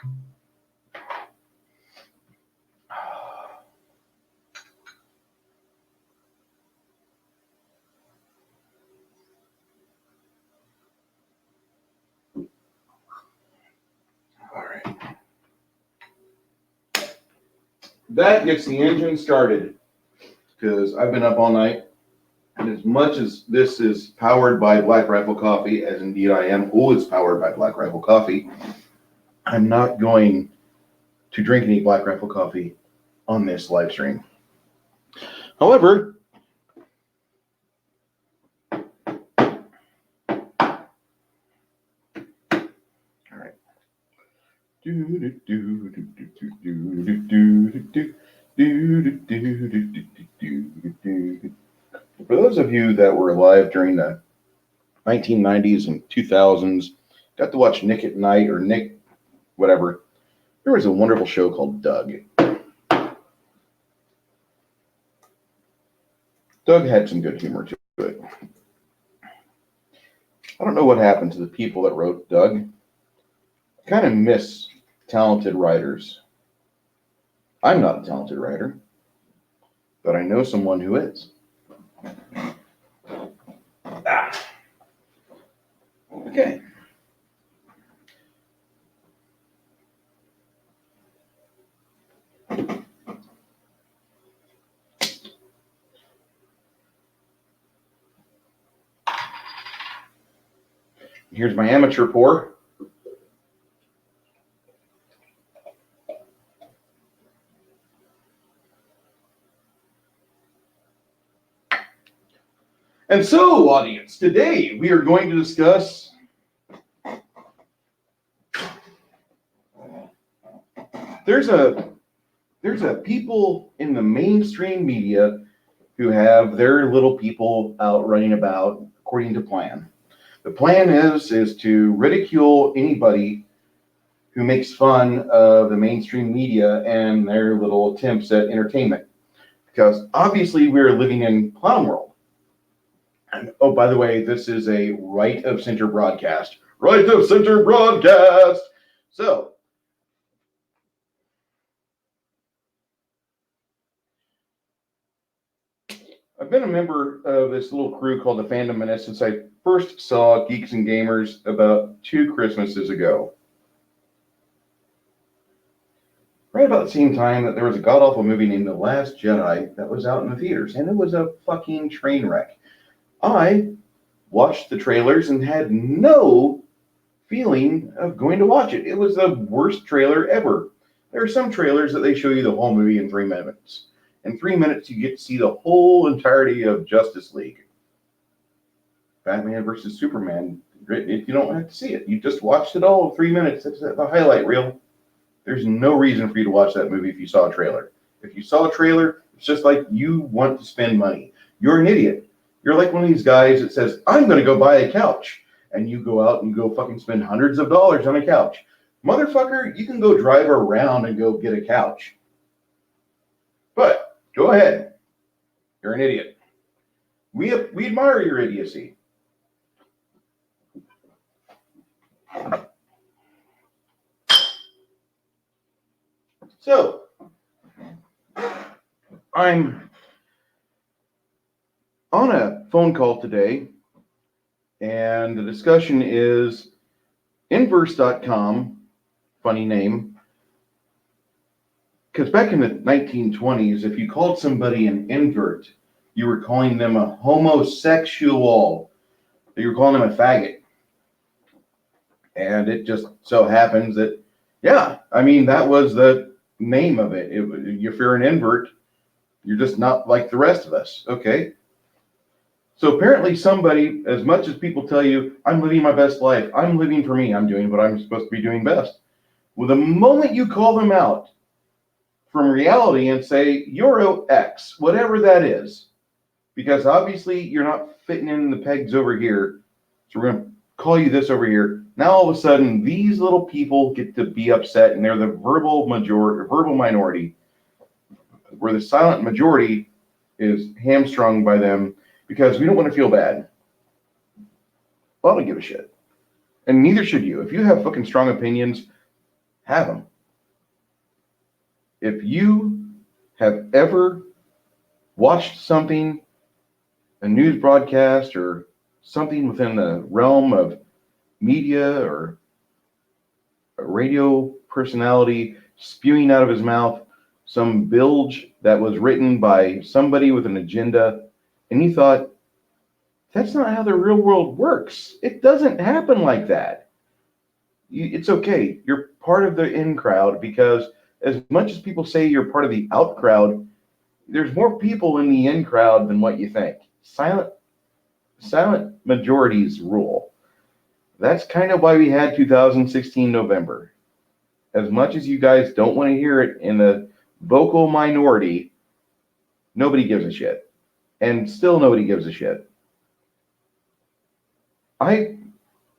All right. That gets the engine started because I've been up all night. And as much as this is powered by Black Rifle Coffee, as indeed I am always powered by Black Rifle Coffee, I'm not going to drink any Black Rifle Coffee on this live stream. However, all right. For those of you that were alive during the 1990s and 2000s, got to watch Nick at Night or Nick whatever, there was a wonderful show called Doug. Doug had some good humor to it. I don't know what happened to the people that wrote Doug. I kind of miss talented writers. I'm not a talented writer, but I know someone who is. Okay. Here's my amateur pour. And so, audience, today we are going to discuss there's a people in the mainstream media who have their little people out running about according to plan. The plan is to ridicule anybody who makes fun of the mainstream media and their little attempts at entertainment. Because obviously we're living in clown world. And oh, by the way, this is a right of center broadcast. Right of center broadcast. So, I've been a member of this little crew called the Fandom Menace since I first saw Geeks and Gamers about 2 Christmases ago. Right about the same time that there was a god-awful movie named The Last Jedi that was out in the theaters, and it was a fucking train wreck. I watched the trailers and had no feeling of going to watch it. It was the worst trailer ever. There are some trailers that they show you the whole movie in 3 minutes. In 3 minutes, you get to see the whole entirety of Justice League. Batman versus Superman. You don't have to see it. You just watched it all in 3 minutes. That's the highlight reel. There's no reason for you to watch that movie if you saw a trailer. If you saw a trailer, it's just like you want to spend money. You're an idiot. You're like one of these guys that says, I'm going to go buy a couch. And you go out and go fucking spend hundreds of dollars on a couch. Motherfucker, you can go drive around and go get a couch. But go ahead. You're an idiot. We admire your idiocy. So, I'm on a phone call today, and the discussion is inverts.com, funny name, because back in the 1920s, if you called somebody an invert, you were calling them a homosexual. You were calling them a faggot. And it just so happens that, yeah, I mean, that was the name of it. If you're an invert, you're just not like the rest of us, okay? So apparently somebody, as much as people tell you, I'm living my best life, I'm living for me, I'm doing what I'm supposed to be doing best. Well, the moment you call them out from reality and say, you're X, whatever that is, because obviously you're not fitting in the pegs over here, so we're going to call you this over here. Now all of a sudden, these little people get to be upset, and they're the verbal minority, where the silent majority is hamstrung by them because we don't want to feel bad. Well, I don't give a shit. And neither should you. If you have fucking strong opinions, have them. If you have ever watched something, a news broadcast or something within the realm of media or a radio personality spewing out of his mouth some bilge that was written by somebody with an agenda, and you thought, that's not how the real world works. It doesn't happen like that. It's okay. You're part of the in crowd, because as much as people say you're part of the out crowd, there's more people in the in crowd than what you think. Silent majorities rule. That's kind of why we had 2016 November. As much as you guys don't want to hear it in the vocal minority, nobody gives a shit. And still nobody gives a shit. I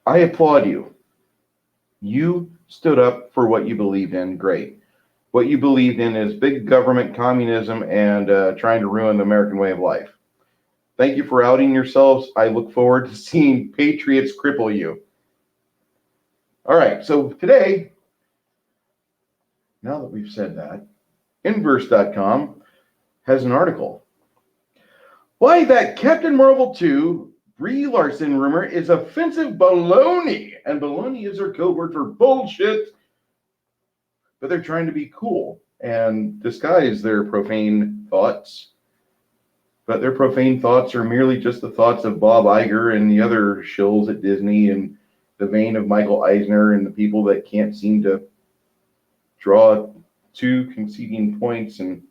applaud you. You stood up for what you believed in. Great. What you believed in is big government, communism, and trying to ruin the American way of life. Thank you for outing yourselves. I look forward to seeing patriots cripple you. All right, so today, now that we've said that, inverts.com has an article. Why that Captain Marvel 2 Brie Larson rumor is offensive baloney. And baloney is their code word for bullshit. But they're trying to be cool and disguise their profane thoughts. But their profane thoughts are merely just the thoughts of Bob Iger and the other shills at Disney, and the vein of Michael Eisner and the people that can't seem to draw two conceding points and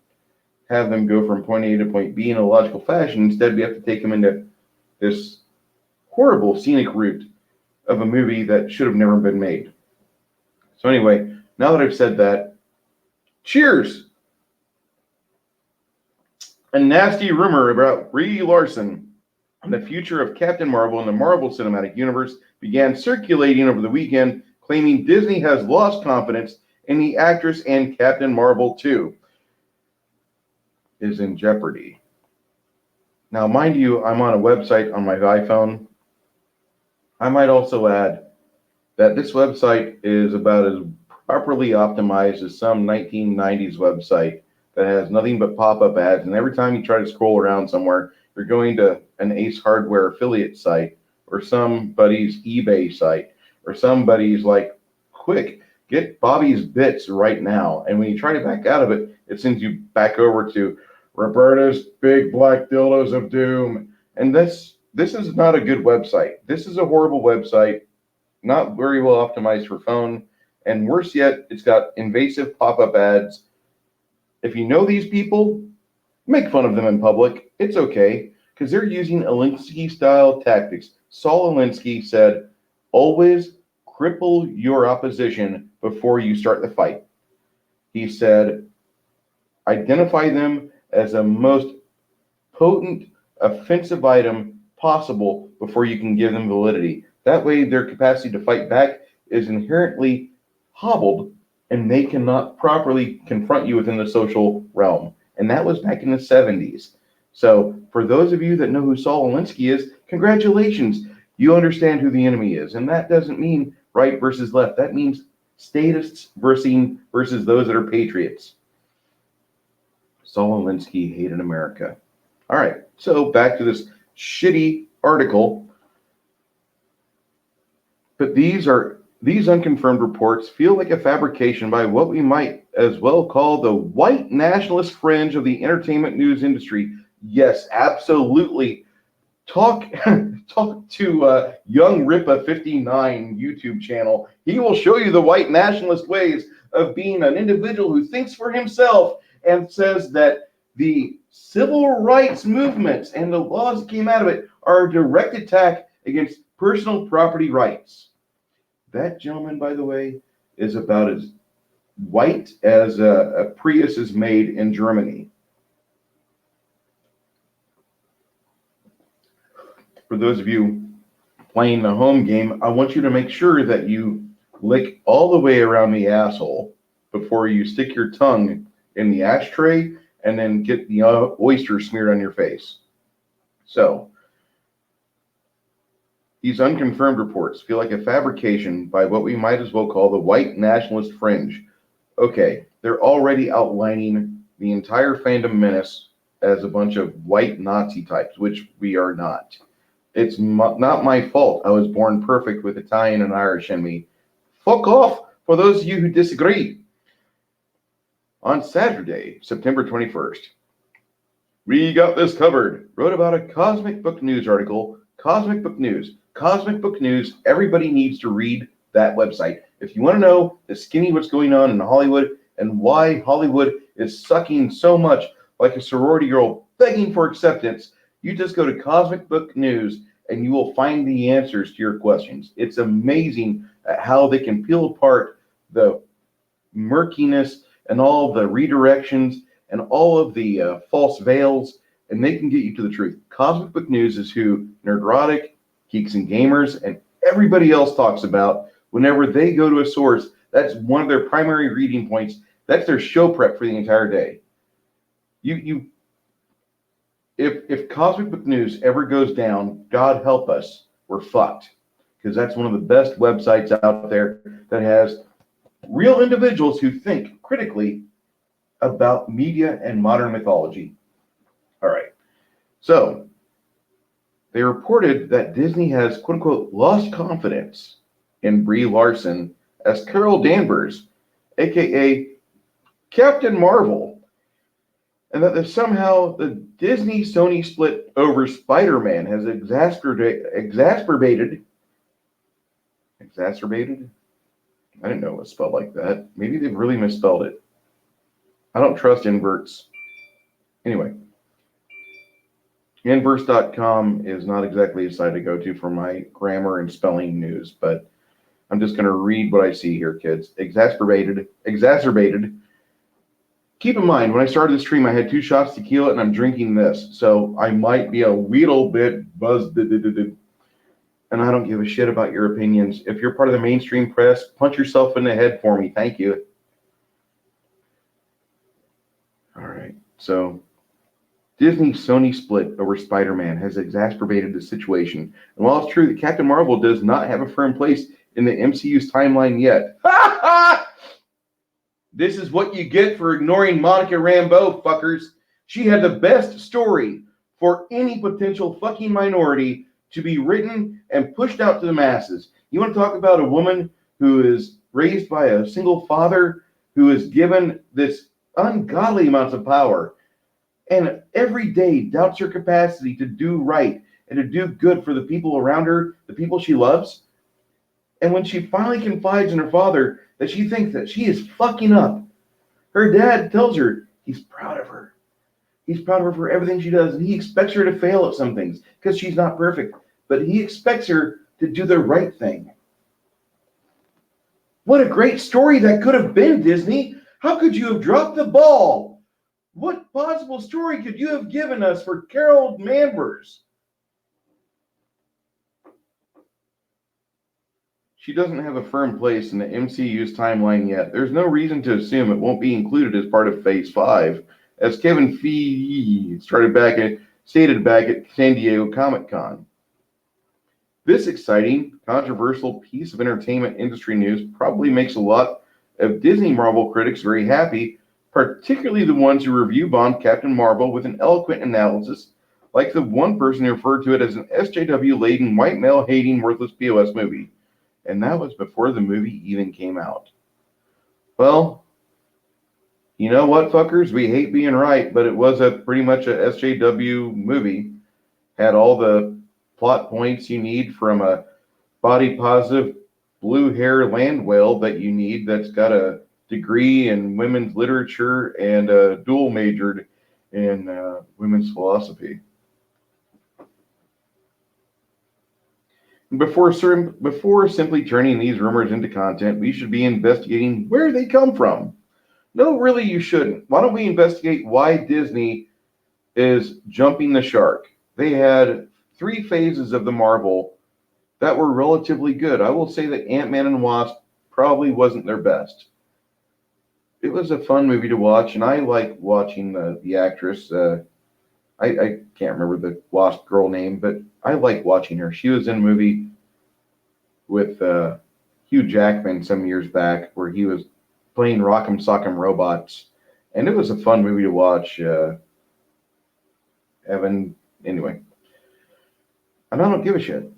have them go from point A to point B in a logical fashion. Instead, we have to take them into this horrible scenic route of a movie that should have never been made. So anyway, now that I've said that, cheers! A nasty rumor about Brie Larson and the future of Captain Marvel in the Marvel Cinematic Universe began circulating over the weekend, claiming Disney has lost confidence in the actress and Captain Marvel 2 is in jeopardy. Now, mind you, I'm on a website on my iPhone. I might also add that this website is about as properly optimized as some 1990s website that has nothing but pop-up ads, and every time you try to scroll around somewhere, you're going to an Ace Hardware affiliate site or somebody's eBay site or somebody's like, quick, get Bobby's Bits right now. And when you try to back out of it, it sends you back over to Roberta's Big Black Dildos of Doom. And this is not a good website. This is a horrible website, not very well optimized for phone. And worse yet, it's got invasive pop-up ads. If you know these people, make fun of them in public. It's okay, because they're using Alinsky-style tactics. Saul Alinsky said, always cripple your opposition before you start the fight. He said, identify them as the most potent, offensive item possible before you can give them validity. That way, their capacity to fight back is inherently hobbled, and they cannot properly confront you within the social realm. And that was back in the 70s. So for those of you that know who Saul Alinsky is, congratulations. You understand who the enemy is. And that doesn't mean right versus left. That means statists versus those that are patriots. Saul Alinsky hated America. All right, so back to this shitty article. But these unconfirmed reports feel like a fabrication by what we might as well call the white nationalist fringe of the entertainment news industry. Yes, absolutely. Talk to Young Ripa 59 YouTube channel. He will show you the white nationalist ways of being an individual who thinks for himself and says that the civil rights movements and the laws that came out of it are a direct attack against personal property rights. That gentleman, by the way, is about as white as a Prius is made in Germany. For those of you playing the home game, I want you to make sure that you lick all the way around the asshole before you stick your tongue in the ashtray and then get the oyster smeared on your face. So, These unconfirmed reports feel like a fabrication by what we might as well call the white nationalist fringe. Okay, they're already outlining the entire fandom menace as a bunch of white Nazi types, which we are not. It's not my fault I was born perfect with Italian and Irish in me. Fuck off for those of you who disagree. On Saturday, September 21st, we got this covered. Wrote about a Cosmic Book News article. Cosmic Book News. Cosmic Book News. Everybody needs to read that website. If you want to know the skinny what's going on in Hollywood and why Hollywood is sucking so much like a sorority girl begging for acceptance, you just go to Cosmic Book News and you will find the answers to your questions. It's amazing at how they can peel apart the murkiness and all the redirections and all of the false veils, and they can get you to the truth. Cosmic Book News is who Nerdrotic, Geeks and Gamers, and everybody else talks about whenever they go to a source. That's one of their primary reading points. That's their show prep for the entire day. If Cosmic Book News ever goes down, God help us, we're fucked. Because that's one of the best websites out there that has real individuals who think critically about media and modern mythology. All right. So, they reported that Disney has, quote unquote, lost confidence in Brie Larson as Carol Danvers, aka Captain Marvel, and that somehow the Disney-Sony split over Spider-Man has exacerbated? I didn't know it was spelled like that. Maybe they've really misspelled it. I don't trust inverts. Anyway, inverts.com is not exactly a site to go to for my grammar and spelling news, but I'm just going to read what I see here, kids. Exacerbated. Keep in mind, when I started the stream, I had 2 shots tequila, and I'm drinking this, so I might be a little bit buzzed. And I don't give a shit about your opinions. If you're part of the mainstream press, punch yourself in the head for me. Thank you. All right. So, Disney-Sony split over Spider-Man has exacerbated the situation. And while it's true that Captain Marvel does not have a firm place in the MCU's timeline yet, this is what you get for ignoring Monica Rambeau, fuckers. She had the best story for any potential fucking minority to be written and pushed out to the masses. You want to talk about a woman who is raised by a single father, who is given this ungodly amounts of power, and every day doubts her capacity to do right and to do good for the people around her, the people she loves. And when she finally confides in her father that she thinks that she is fucking up, her dad tells her he's proud of her. He's proud of her for everything she does, and he expects her to fail at some things because she's not perfect, but he expects her to do the right thing. What a great story that could have been, Disney. How could you have dropped the ball? What possible story could you have given us for Carol Danvers? She doesn't have a firm place in the MCU's timeline yet. There's no reason to assume it won't be included as part of Phase 5, as Kevin Feige stated back at San Diego Comic-Con. This exciting, controversial piece of entertainment industry news probably makes a lot of Disney Marvel critics very happy, particularly the ones who review-bombed Captain Marvel with an eloquent analysis, like the one person who referred to it as an SJW-laden, white male-hating, worthless POS movie. And that was before the movie even came out. Well, you know what, fuckers? We hate being right, but it was pretty much a SJW movie. Had all the plot points you need from a body-positive, blue-hair land whale that you need that's got a degree in women's literature and dual majored in women's philosophy. Before simply turning these rumors into content, we should be investigating where they come from. No, really, you shouldn't. Why don't we investigate why Disney is jumping the shark? They had 3 phases of the Marvel that were relatively good. I will say that Ant-Man and Wasp probably wasn't their best. It was a fun movie to watch, and I like watching the actress. I can't remember the Wasp girl name, but I like watching her. She was in a movie with Hugh Jackman some years back, where he was playing Rock'em Sock'em Robots, and it was a fun movie to watch. Evan, anyway, and I don't give a shit.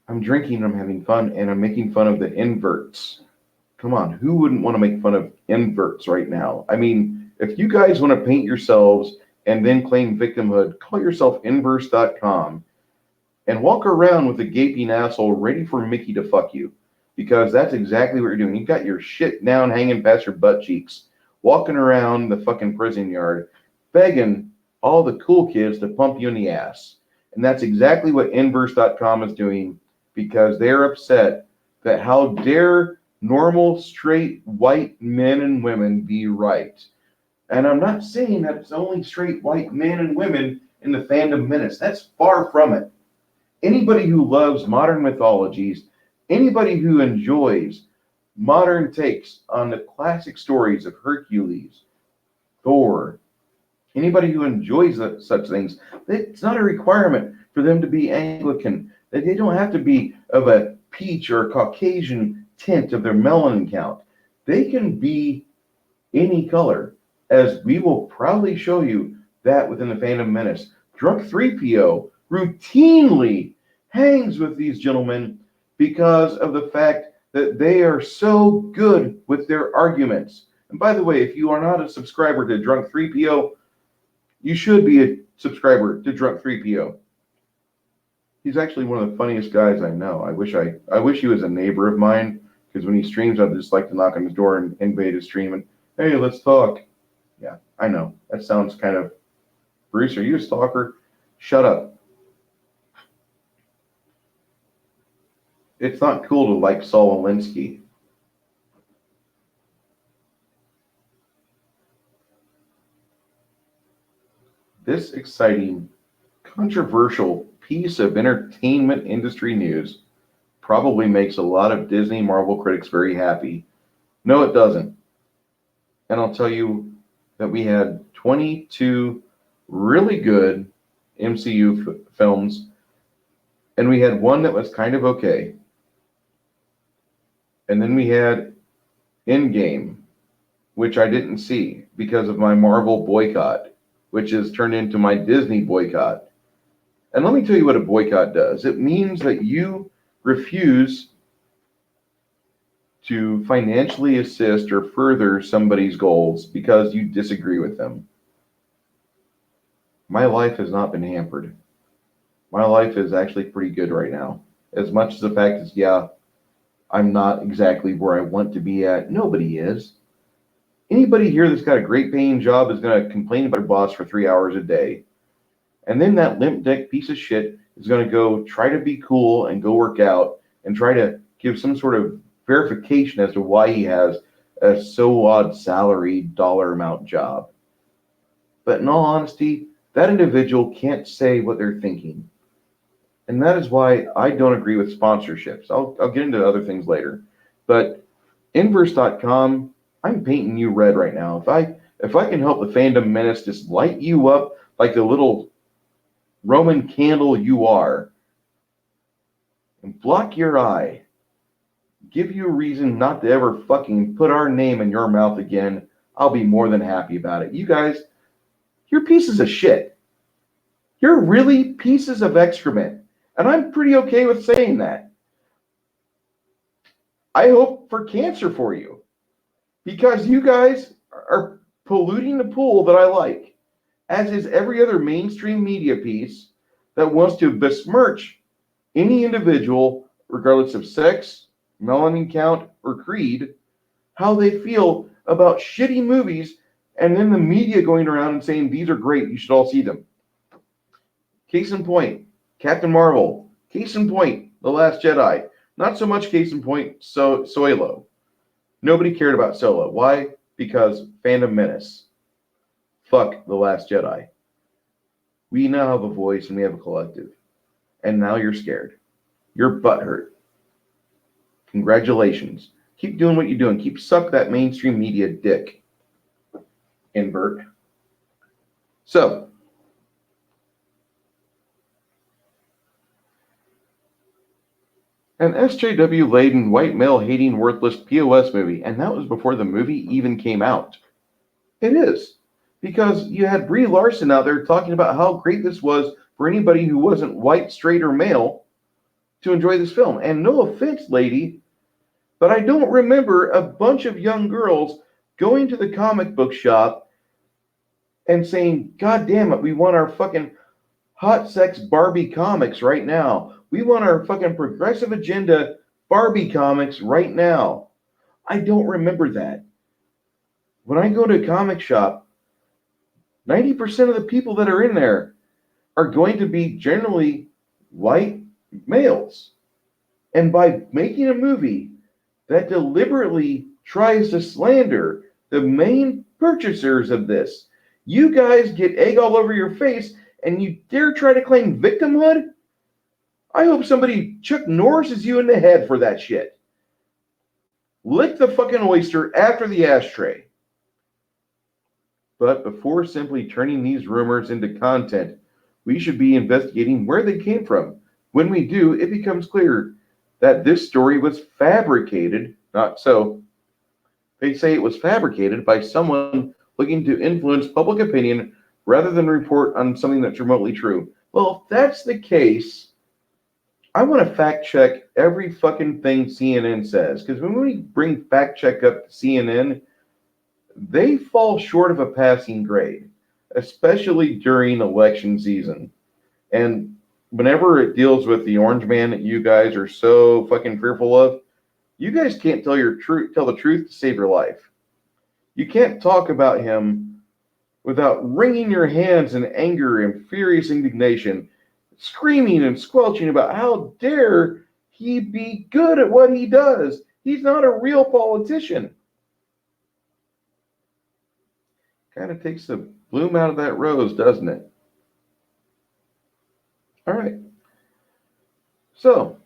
I'm drinking, I'm having fun, and I'm making fun of the inverts. Come on, who wouldn't want to make fun of inverts right now? I mean, if you guys want to paint yourselves and then claim victimhood, call yourself inverse.com and walk around with a gaping asshole ready for Mickey to fuck you. Because that's exactly what you're doing. You've got your shit down hanging past your butt cheeks, walking around the fucking prison yard, begging all the cool kids to pump you in the ass. And that's exactly what inverse.com is doing, because they're upset that how dare normal, straight, white men and women be right. And I'm not saying that it's only straight, white men and women in the Fandom Menace. That's far from it. Anybody who loves modern mythologies, anybody who enjoys modern takes on the classic stories of Hercules, Thor, anybody who enjoys such things, it's not a requirement for them to be Anglican. They don't have to be of a peach or Caucasian tint of their melanin count. They can be any color, as we will proudly show you that within the Fandom Menace. Drunk 3PO routinely hangs with these gentlemen because of the fact that they are so good with their arguments. And by the way, if you are not a subscriber to Drunk 3PO, you should be a subscriber to Drunk 3PO. He's actually one of the funniest guys I know. I wish he was a neighbor of mine, because when he streams, I'd just like to knock on his door and invade his stream and, hey, let's talk. Yeah, I know. That sounds kind of, Bruce, are you a stalker? Shut up. It's not cool to like Saul Alinsky. This exciting, controversial piece of entertainment industry news probably makes a lot of Disney Marvel critics very happy. No, it doesn't. And I'll tell you that we had 22 really good MCU films, and we had one that was kind of okay. And then we had Endgame, which I didn't see because of my Marvel boycott, which has turned into my Disney boycott. And let me tell you what a boycott does. It means that you refuse to financially assist or further somebody's goals because you disagree with them. My life has not been hampered. My life is actually pretty good right now. As much as the fact is, yeah, I'm not exactly where I want to be at. Nobody is. Anybody here that's got a great paying job is going to complain about their boss for 3 hours a day. And then that limp dick piece of shit is going to go try to be cool and go work out and try to give some sort of verification as to why he has a so odd salary dollar amount job. But in all honesty, that individual can't say what they're thinking. And that is why I don't agree with sponsorships. I'll get into other things later. But inverse.com, I'm painting you red right now. If I can help the Fandom Menace just light you up like the little Roman candle you are, and block your eye, give you a reason not to ever fucking put our name in your mouth again, I'll be more than happy about it. You guys, you're pieces of shit. You're really pieces of excrement. And I'm pretty okay with saying that. I hope for cancer for you, because you guys are polluting the pool that I like, as is every other mainstream media piece that wants to besmirch any individual, regardless of sex, melanin count, or creed, how they feel about shitty movies, and then the media going around and saying, these are great, you should all see them. Case in point, Captain Marvel. Case in point, The Last Jedi. Not so much case in point, Solo. Nobody cared about Solo. Why? Because Fandom Menace. Fuck The Last Jedi. We now have a voice and we have a collective. And now you're scared. You're butthurt. Congratulations. Keep doing what you're doing. Keep suck that mainstream media dick. Invert. So, An SJW-laden, white male-hating, worthless POS movie, and that was before the movie even came out. It is. Because you had Brie Larson out there talking about how great this was for anybody who wasn't white, straight, or male to enjoy this film. And no offense, lady, but I don't remember a bunch of young girls going to the comic book shop and saying, God damn it, we want our fucking hot sex Barbie comics right now. We want our fucking progressive agenda Barbie comics right now. I don't remember that. When I go to a comic shop, 90% of the people that are in there are going to be generally white males. And by making a movie that deliberately tries to slander the main purchasers of this, you guys get egg all over your face and you dare try to claim victimhood? I hope somebody Chuck Norrises you in the head for that shit. Lick the fucking oyster after the ashtray. But before simply turning these rumors into content, we should be investigating where they came from. When we do, it becomes clear that this story was fabricated, not so. They say it was fabricated by someone looking to influence public opinion rather than report on something that's remotely true. Well, if that's the case, I want to fact check every fucking thing CNN says. Because when we bring fact check up to CNN, they fall short of a passing grade, especially during election season. And whenever it deals with the orange man that you guys are so fucking fearful of, you guys can't tell the truth to save your life. You can't talk about him without wringing your hands in anger and furious indignation, screaming and squelching about how dare he be good at what he does. He's not a real politician. Kind of takes the bloom out of that rose, doesn't it? All right. So,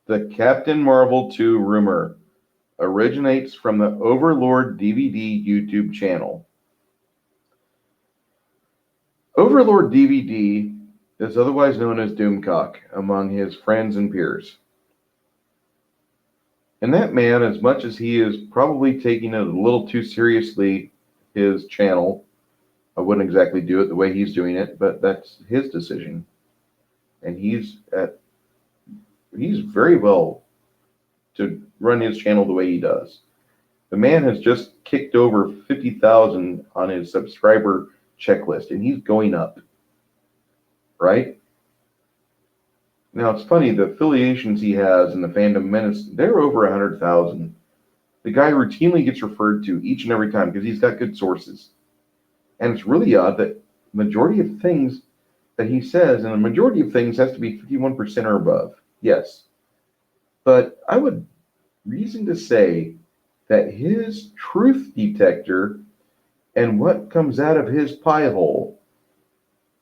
the Captain Marvel 2 rumor originates from the Overlord DVD YouTube channel. Overlord DVD is otherwise known as Doomcock among his friends and peers. And that man, as much as he is probably taking it a little too seriously, his channel, I wouldn't exactly do it the way he's doing it, but that's his decision. And he's very well to run his channel the way he does. The man has just kicked over 50,000 on his subscriber checklist, and he's going up. Right? Now, it's funny, the affiliations he has in the Fandom Menace, they're over 100,000. The guy routinely gets referred to each and every time because he's got good sources. And it's really odd that the majority of things that he says, and the majority of things has to be 51% or above. Yes. But I would reason to say that his truth detector and what comes out of his pie hole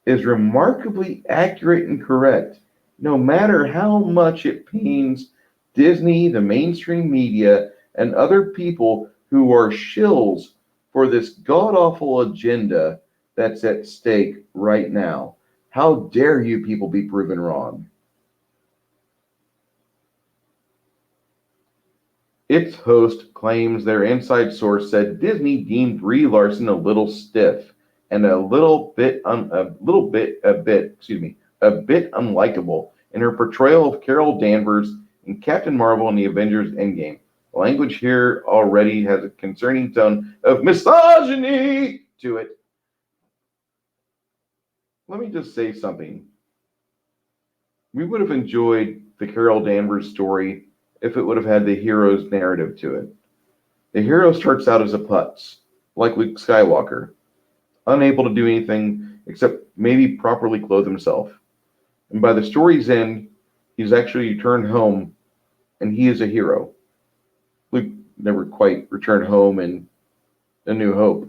is remarkably accurate and correct, no matter how much it pains Disney, the mainstream media, and other people who are shills for this god-awful agenda that's at stake right now. How dare you people be proven wrong? Its host claims their inside source said Disney deemed Brie Larson a little stiff and a bit unlikable in her portrayal of Carol Danvers in Captain Marvel and the Avengers Endgame. The language here already has a concerning tone of misogyny to it. Let me just say something. We would have enjoyed the Carol Danvers story if it would have had the hero's narrative to it. The hero starts out as a putz, like Luke Skywalker, unable to do anything except maybe properly clothe himself. And by the story's end, he's actually returned home, and he is a hero. Luke never quite returned home in A New Hope,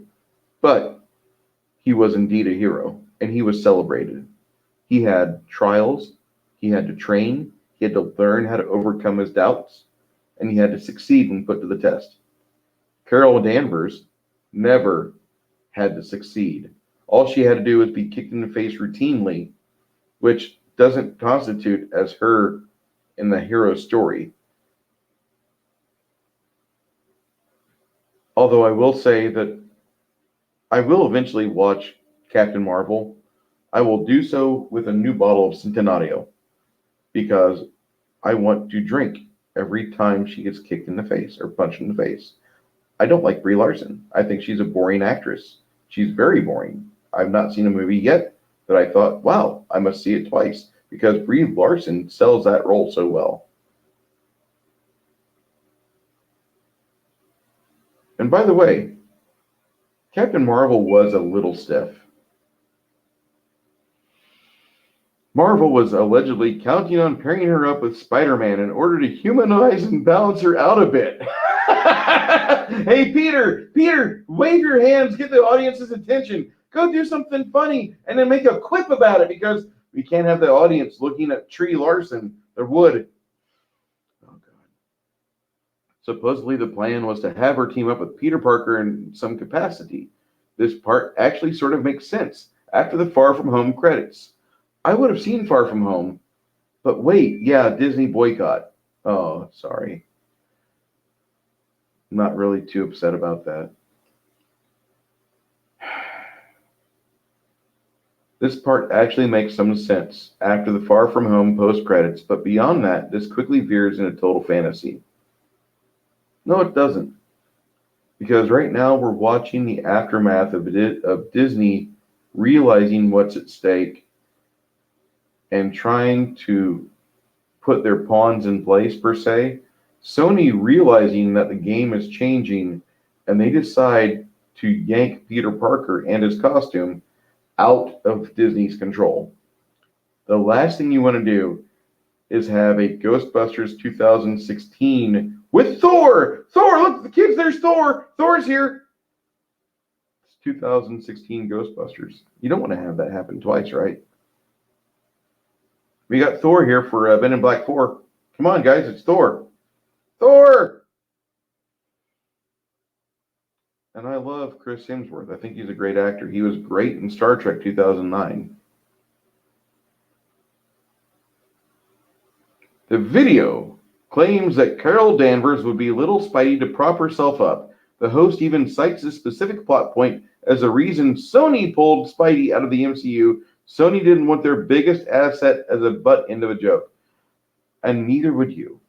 but he was indeed a hero, and he was celebrated. He had trials, he had to train, he had to learn how to overcome his doubts, and he had to succeed when put to the test. Carol Danvers never had to succeed. All she had to do was be kicked in the face routinely, which doesn't constitute as her in the hero story. Although I will say that I will eventually watch Captain Marvel. I will do so with a new bottle of Centenario because I want to drink every time she gets kicked in the face or punched in the face. I don't like Brie Larson. I think she's a boring actress. She's very boring. I've not seen a movie yet that I thought, wow, I must see it twice because Brie Larson sells that role so well. And by the way, Captain Marvel was a little stiff. Marvel was allegedly counting on pairing her up with Spider-Man in order to humanize and balance her out a bit. Hey, Peter, wave your hands, get the audience's attention. Go do something funny and then make a quip about it because we can't have the audience looking at Brie Larson, the wood. Oh, God. Supposedly the plan was to have her team up with Peter Parker in some capacity. This part actually sort of makes sense after the Far From Home credits. I would have seen Far From Home, but wait, yeah, Disney boycott. Oh, sorry. I'm not really too upset about that. This part actually makes some sense after the Far From Home post-credits, but beyond that, this quickly veers into total fantasy. No, it doesn't. Because right now we're watching the aftermath of Disney realizing what's at stake and trying to put their pawns in place, per se. Sony realizing that the game is changing, and they decide to yank Peter Parker and his costume out of Disney's control. The last thing you want to do is have a Ghostbusters 2016 with Thor! Thor, look, the kids, there's Thor! Thor's here! It's 2016 Ghostbusters. You don't want to have that happen twice, right? We got Thor here for Men in Black 4. Come on, guys, it's Thor. Thor! And I love Chris Hemsworth. I think he's a great actor. He was great in Star Trek 2009. The video claims that Carol Danvers would be little Spidey to prop herself up. The host even cites a specific plot point as a reason Sony pulled Spidey out of the MCU. Sony didn't want their biggest asset as a butt end of a joke. And neither would you.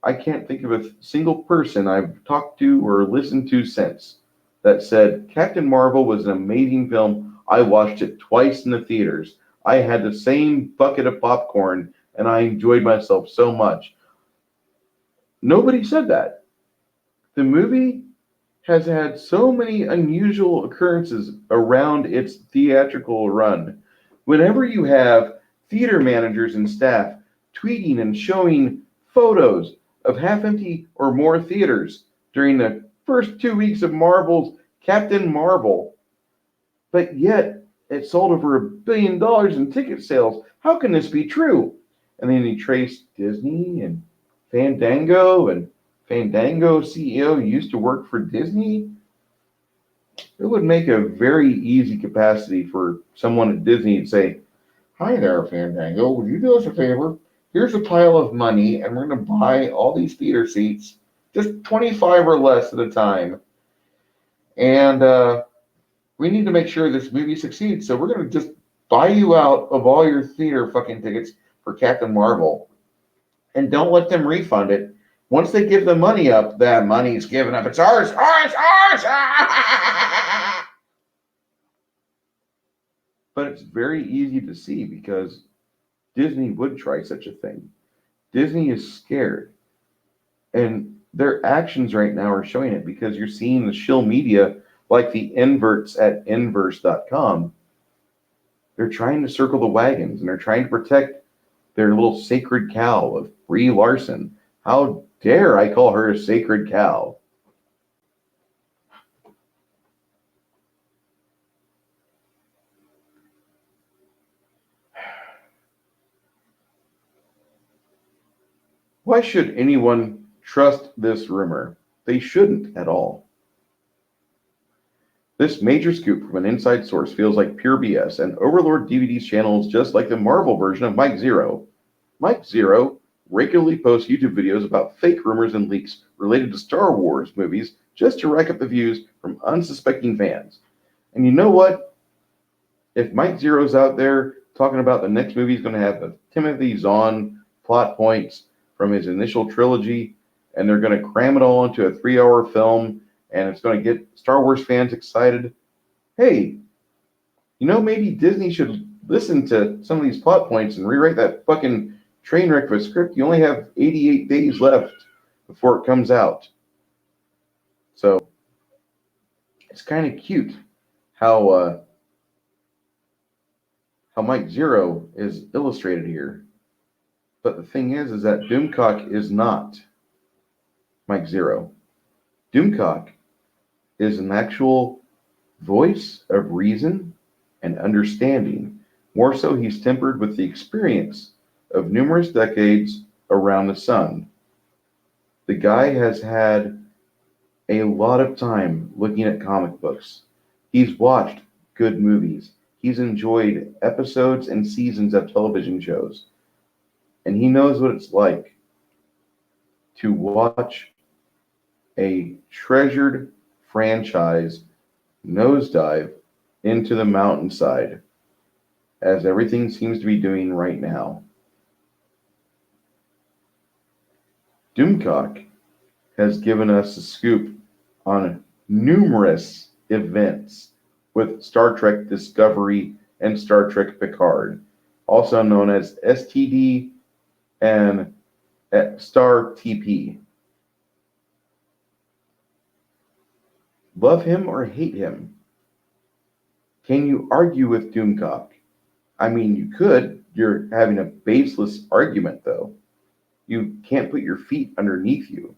I can't think of a single person I've talked to or listened to since that said, Captain Marvel was an amazing film. I watched it twice in the theaters. I had the same bucket of popcorn, and I enjoyed myself so much. Nobody said that. The movie has had so many unusual occurrences around its theatrical run. Whenever you have theater managers and staff tweeting and showing photos of half-empty or more theaters during the first 2 weeks of Marvel's Captain Marvel, but yet it sold over $1 billion in ticket sales. How can this be true? And then you trace Disney and Fandango, and Fandango CEO used to work for Disney. It would make a very easy capacity for someone at Disney to say, hi there, Fandango, would you do us a favor? Here's a pile of money, and we're going to buy all these theater seats, just 25 or less at a time. And we need to make sure this movie succeeds, so we're going to just buy you out of all your theater fucking tickets for Captain Marvel. And don't let them refund it. Once they give the money up, that money's given up. It's ours, ours, ours! But it's very easy to see because Disney would try such a thing. Disney is scared. And their actions right now are showing it because you're seeing the shill media like the inverts at inverse.com. They're trying to circle the wagons and they're trying to protect their little sacred cow of Brie Larson. How dare I call her a sacred cow? Why should anyone trust this rumor? They shouldn't at all. This major scoop from an inside source feels like pure BS, and Overlord DVD's channel is just like the Marvel version of Mike Zero. Mike Zero regularly posts YouTube videos about fake rumors and leaks related to Star Wars movies just to rack up the views from unsuspecting fans. And you know what? If Mike Zero's out there talking about the next movie is going to have the Timothy Zahn plot points from his initial trilogy, and they're going to cram it all into a 3-hour film, and it's going to get Star Wars fans excited. Hey, maybe Disney should listen to some of these plot points and rewrite that fucking train wreck of a script. You only have 88 days left before it comes out. So it's kind of cute how Mike Zero is illustrated here. But the thing is that Doomcock is not Mike Zero. Doomcock is an actual voice of reason and understanding. More so, he's tempered with the experience of numerous decades around the sun. The guy has had a lot of time looking at comic books. He's watched good movies. He's enjoyed episodes and seasons of television shows. And he knows what it's like to watch a treasured franchise nosedive into the mountainside, as everything seems to be doing right now. Doomcock has given us a scoop on numerous events with Star Trek Discovery and Star Trek Picard, also known as STD and Star TP. Love him or hate him? Can you argue with Doomcock? I mean, you could. You're having a baseless argument, though. You can't put your feet underneath you.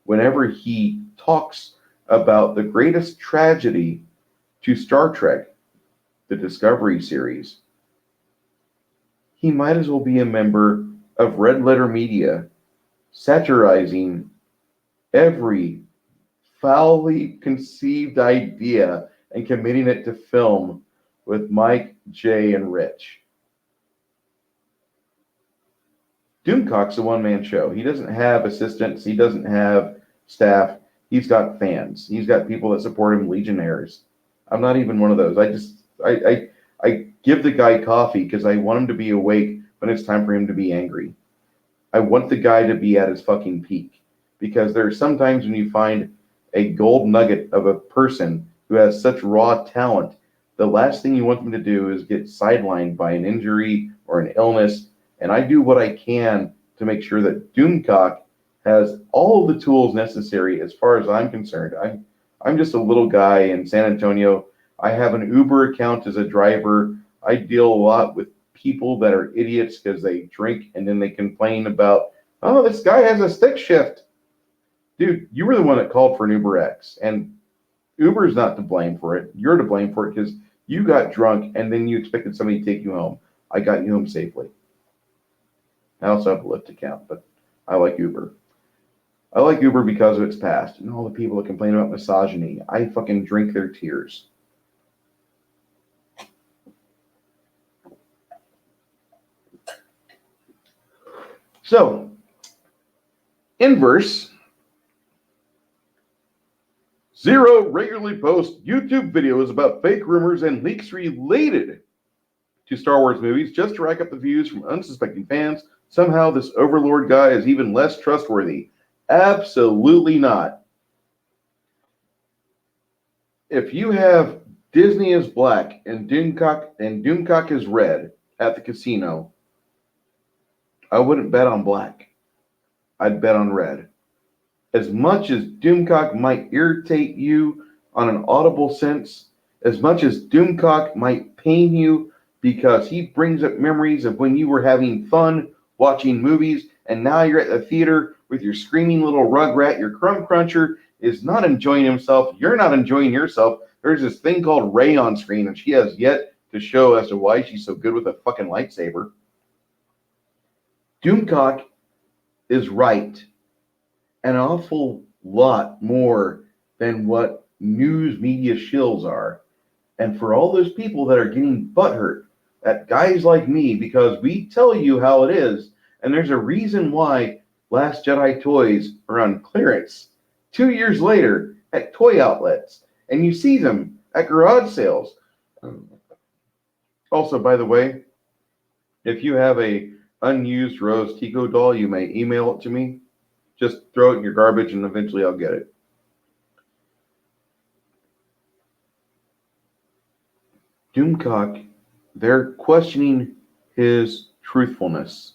Whenever he talks about the greatest tragedy to Star Trek, the Discovery series, he might as well be a member of Red Letter Media, satirizing every foully conceived idea and committing it to film with Mike, Jay, and Rich. Doomcock's a one-man show. He doesn't have assistants. He doesn't have staff. He's got fans. He's got people that support him, legionnaires. I'm not even one of those. I give the guy coffee because I want him to be awake when it's time for him to be angry. I want the guy to be at his fucking peak, because there are some times when you find a gold nugget of a person who has such raw talent, the last thing you want them to do is get sidelined by an injury or an illness. And I do what I can to make sure that Doomcock has all of the tools necessary as far as I'm concerned. I'm just a little guy in San Antonio. I have an Uber account as a driver. I deal a lot with people that are idiots because they drink and then they complain about, oh, this guy has a stick shift. Dude, you were the one that called for an Uber X, and Uber's not to blame for it. You're to blame for it because you got drunk and then you expected somebody to take you home. I got you home safely. I also have a Lyft account, but I like Uber. I like Uber because of its past and all the people that complain about misogyny. I fucking drink their tears. So, Inverse Zero regularly posts YouTube videos about fake rumors and leaks related to Star Wars movies just to rack up the views from unsuspecting fans. Somehow this Overlord guy is even less trustworthy. Absolutely not. If you have Disney is black and Doomcock is red at the casino, I wouldn't bet on black. I'd bet on red. As much as Doomcock might irritate you on an audible sense, as much as Doomcock might pain you because he brings up memories of when you were having fun watching movies and now you're at the theater with your screaming little rugrat, your crumb cruncher is not enjoying himself, you're not enjoying yourself. There's this thing called Rey on screen and she has yet to show as to why she's so good with a fucking lightsaber. Doomcock is right an awful lot more than what news media shills are. And for all those people that are getting butthurt at guys like me because we tell you how it is, and there's a reason why Last Jedi toys are on clearance 2 years later at toy outlets, and you see them at garage sales. Also, by the way, if you have a unused Rose Tico doll, you may email it to me. Just throw it in your garbage and eventually I'll get it. Doomcock, they're questioning his truthfulness.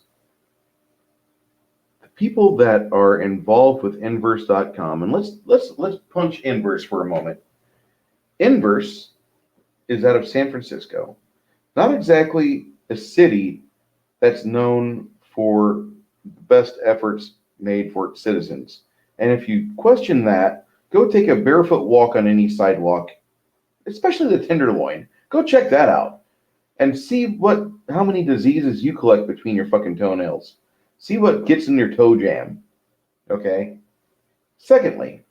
The people that are involved with inverts.com, and let's punch inverse for a moment. Inverse is out of San Francisco. Not exactly a city that's known for the best efforts made for its citizens. And if you question that, go take a barefoot walk on any sidewalk, especially the Tenderloin. Go check that out and see how many diseases you collect between your fucking toenails. See what gets in your toe jam. Okay? Secondly,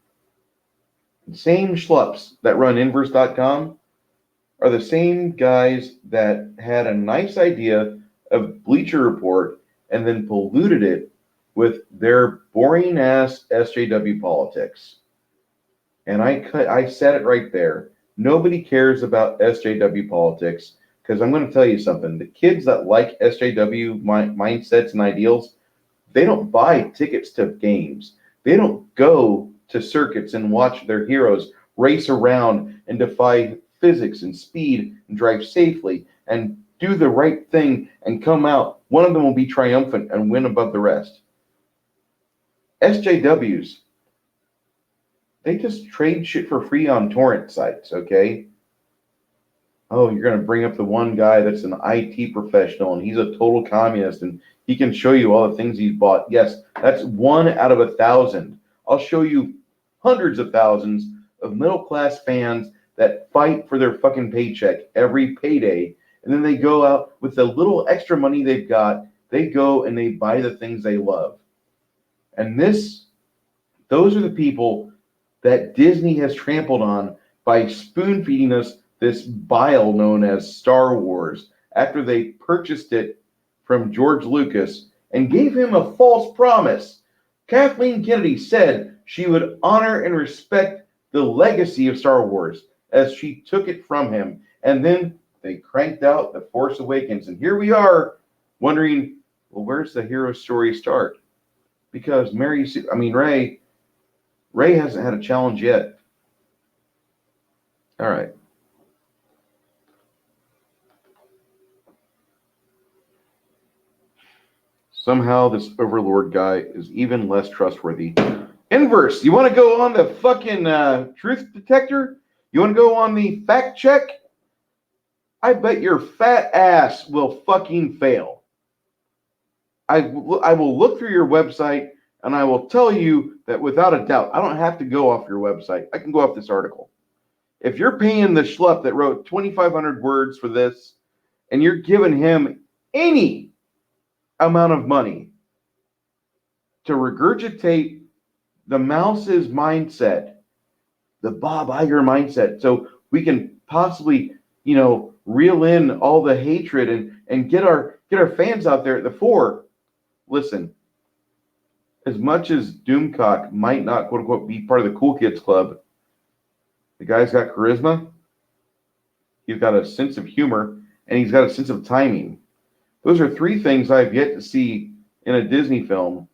the same schlups that run inverse.com are the same guys that had a nice idea of Bleacher Report and then polluted it with their boring ass SJW politics. And I said it right there. Nobody cares about SJW politics because I'm going to tell you something. The kids that like SJW mindsets and ideals, they don't buy tickets to games. They don't go to circuits and watch their heroes race around and defy physics and speed and drive safely and do the right thing and come out. One of them will be triumphant and win above the rest. SJWs, they just trade shit for free on torrent sites, okay? Oh, you're going to bring up the one guy that's an IT professional and he's a total communist and he can show you all the things he's bought. Yes, that's 1 out of 1,000. I'll show you hundreds of thousands of middle-class fans that fight for their fucking paycheck every payday, and then they go out with the little extra money they've got, they go and they buy the things they love. And those are the people that Disney has trampled on by spoon-feeding us this bile known as Star Wars after they purchased it from George Lucas and gave him a false promise. Kathleen Kennedy said she would honor and respect the legacy of Star Wars as she took it from him. And then they cranked out The Force Awakens. And here we are wondering, well, where's the hero story start? Because Rey hasn't had a challenge yet. All right. Somehow this Overlord guy is even less trustworthy. Inverse, you want to go on the fucking truth detector? You want to go on the fact check? I bet your fat ass will fucking fail. I will look through your website and I will tell you that without a doubt, I don't have to go off your website. I can go off this article. If you're paying the schlup that wrote 2,500 words for this and you're giving him any amount of money to regurgitate the mouse's mindset, the Bob Iger mindset, so we can possibly, reel in all the hatred and get our fans out there at the fore. Listen, as much as Doomcock might not, quote unquote, be part of the cool kids club, the guy's got charisma, he's got a sense of humor, and he's got a sense of timing. Those are 3 things I've yet to see in a Disney film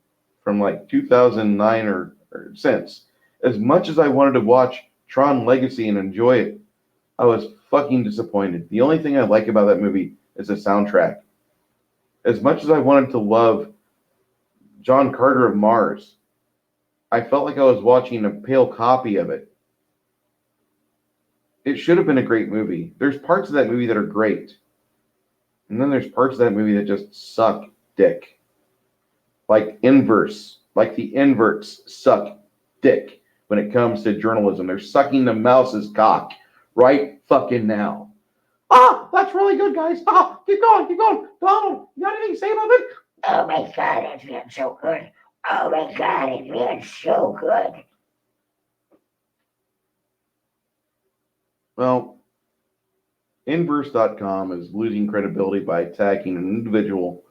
from like 2009 or since. As much as I wanted to watch Tron Legacy and enjoy it, I was fucking disappointed. The only thing I like about that movie is the soundtrack. As much as I wanted to love John Carter of Mars, I felt like I was watching a pale copy of it. It should have been a great movie. There's parts of that movie that are great. And then there's parts of that movie that just suck dick. Like Inverse. Like the inverts suck dick when it comes to journalism. They're sucking the mouse's cock right fucking now. That's really good, guys. Keep going. Donald, you got anything to say about it? Oh my God, it feels so good. Oh my God, it feels so good. Well, inverts.com is losing credibility by attacking an individual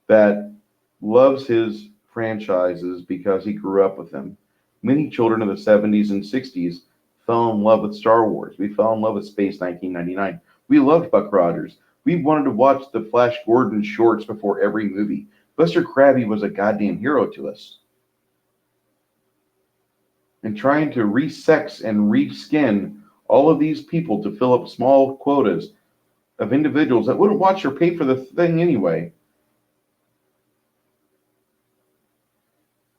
that loves his franchises because he grew up with them. Many children of the 70s and 60s fell in love with Star Wars. We fell in love with Space 1999. We loved Buck Rogers. We wanted to watch the Flash Gordon shorts before every movie. Buster Crabbe was a goddamn hero to us. And trying to resex and reskin all of these people to fill up small quotas of individuals that wouldn't watch or pay for the thing anyway.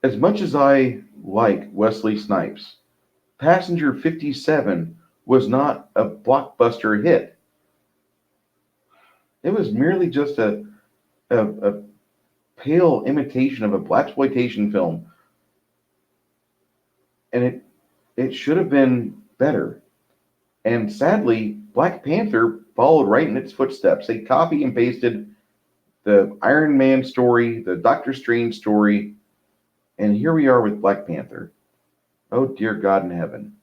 As much as I like Wesley Snipes, Passenger 57 was not a blockbuster hit. It was merely just a pale imitation of a blaxploitation film, and it should have been better. And sadly, Black Panther followed right in its footsteps. They copy and pasted the Iron Man story, the Doctor Strange story, and here we are with Black Panther. Oh, dear God in heaven.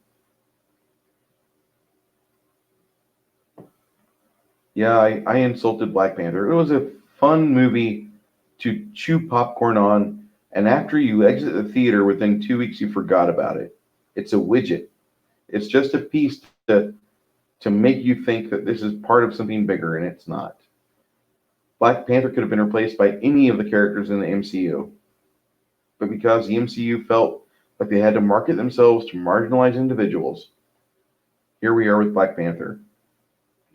Yeah, I insulted Black Panther. It was a fun movie to chew popcorn on, and after you exit the theater within 2 weeks, you forgot about it. It's a widget. It's just a piece to make you think that this is part of something bigger, and it's not. Black Panther could have been replaced by any of the characters in the MCU. But because the MCU felt like they had to market themselves to marginalized individuals, here we are with Black Panther.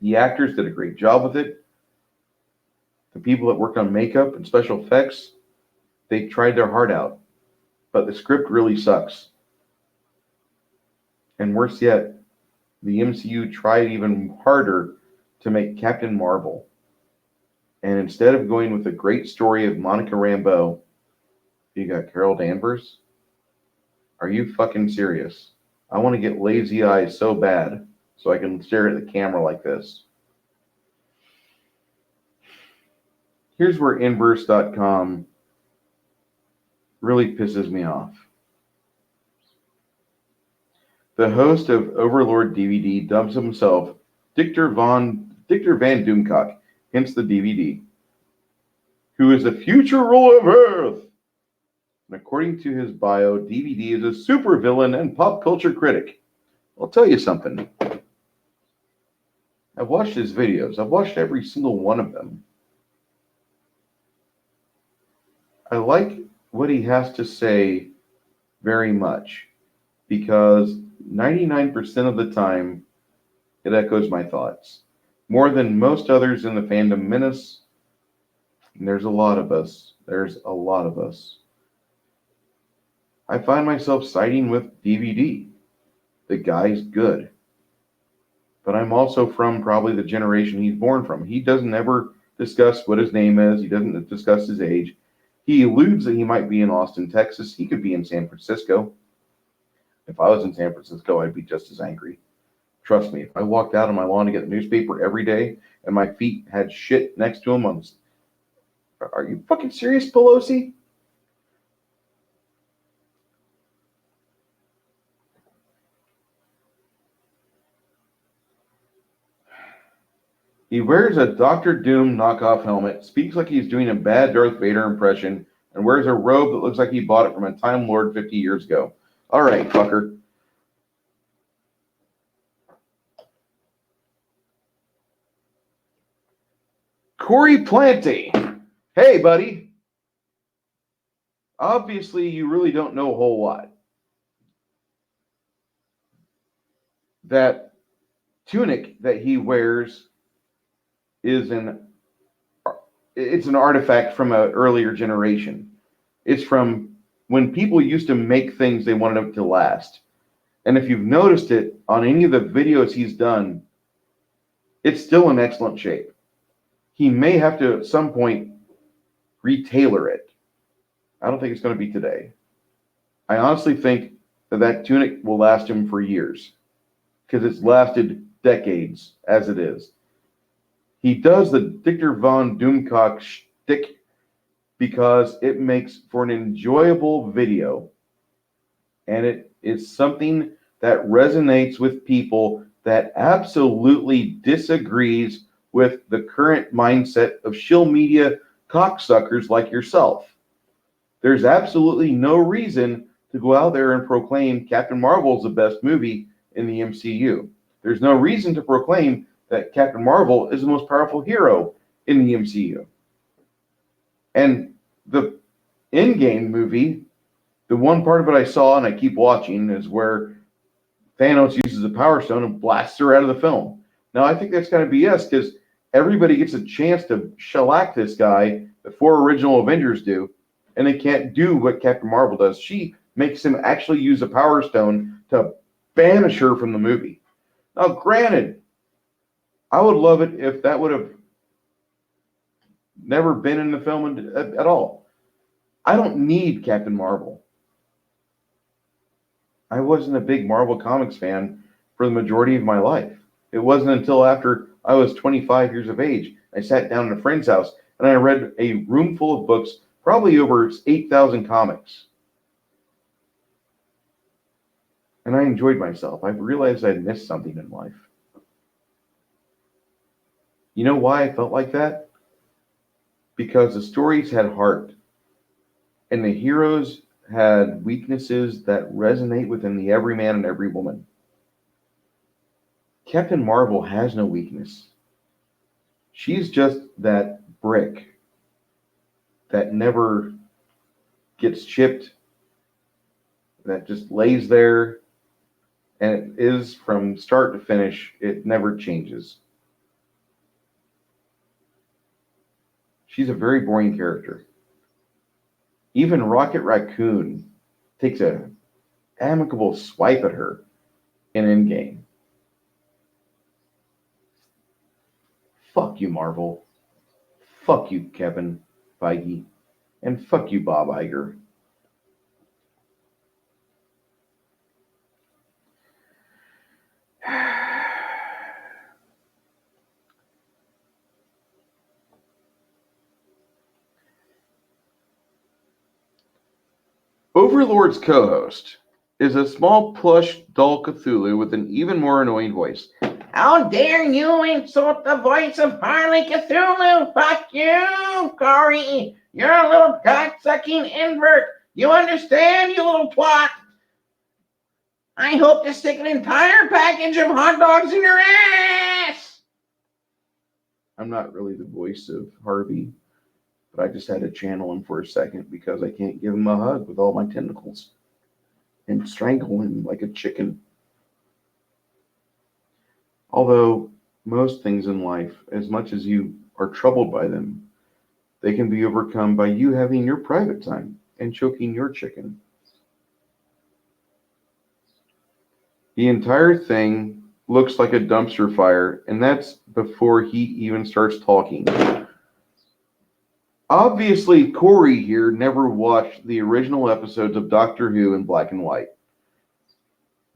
The actors did a great job with it. The people that worked on makeup and special effects, they tried their heart out. But the script really sucks. And worse yet, the MCU tried even harder to make Captain Marvel. And instead of going with the great story of Monica Rambeau, you got Carol Danvers? Are you fucking serious? I want to get lazy eyes so bad so I can stare at the camera like this. Here's where inverse.com really pisses me off. The host of Overlord DVD dubs himself Dictor Van Doomcock, hence the DVD, who is the future ruler of Earth. And according to his bio, DVD is a supervillain and pop culture critic. I'll tell you something. I've watched his videos. I've watched every single one of them. I like what he has to say very much because 99% of the time it echoes my thoughts. More than most others in the fandom Menace, and there's a lot of us. There's a lot of us. I find myself siding with DVD. The guy's good. But I'm also from probably the generation he's born from. He doesn't ever discuss what his name is. He doesn't discuss his age. He alludes that he might be in Austin, Texas. He could be in San Francisco. If I was in San Francisco, I'd be just as angry. Trust me, if I walked out on my lawn to get the newspaper every day and my feet had shit next to them, are you fucking serious, Pelosi? He wears a Dr. Doom knockoff helmet, speaks like he's doing a bad Darth Vader impression, and wears a robe that looks like he bought it from a Time Lord 50 years ago. All right, fucker. Corey Planty. Hey, buddy. Obviously, you really don't know a whole lot. That tunic that he wears is it's an artifact from an earlier generation. It's from when people used to make things they wanted them to last. And if you've noticed it on any of the videos he's done, it's still in excellent shape. He may have to at some point retailor it. I don't think it's going to be today. I honestly think that tunic will last him for years because it's lasted decades as it is. He does the Dictor Von Doomcock shtick because it makes for an enjoyable video. And it is something that resonates with people that absolutely disagrees with the current mindset of shill media cocksuckers like yourself. There's absolutely no reason to go out there and proclaim Captain Marvel is the best movie in the MCU. There's no reason to proclaim that Captain Marvel is the most powerful hero in the MCU. And the Endgame movie, the one part of it I saw and I keep watching is where Thanos uses the Power Stone and blasts her out of the film. Now, I think that's kind of BS because everybody gets a chance to shellac this guy before original Avengers do, and they can't do what Captain Marvel does. She makes him actually use a Power Stone to banish her from the movie. Now, granted, I would love it if that would have never been in the film at all. I don't need Captain Marvel. I wasn't a big Marvel Comics fan for the majority of my life. It wasn't until after I was 25 years of age, I sat down in a friend's house and I read a room full of books, probably over 8,000 comics. And I enjoyed myself. I realized I'd missed something in life. You know why I felt like that? Because the stories had heart, and the heroes had weaknesses that resonate within the every man and every woman. Captain Marvel has no weakness. She's just that brick that never gets chipped, that just lays there, and it is from start to finish, it never changes. She's a very boring character. Even Rocket Raccoon takes an amicable swipe at her in Endgame. Fuck you, Marvel. Fuck you, Kevin Feige. And fuck you, Bob Iger. Overlord's co-host is a small plush doll Cthulhu with an even more annoying voice. How dare you insult the voice of Harley Cthulhu? Fuck you, Corey. You're a little cock-sucking invert. You understand, you little twat? I hope to stick an entire package of hot dogs in your ass. I'm not really the voice of Harvey, but I just had to channel him for a second because I can't give him a hug with all my tentacles and strangle him like a chicken. Although most things in life, as much as you are troubled by them, they can be overcome by you having your private time and choking your chicken. The entire thing looks like a dumpster fire, and that's before he even starts talking. Obviously, Corey here never watched the original episodes of Doctor Who in black and white.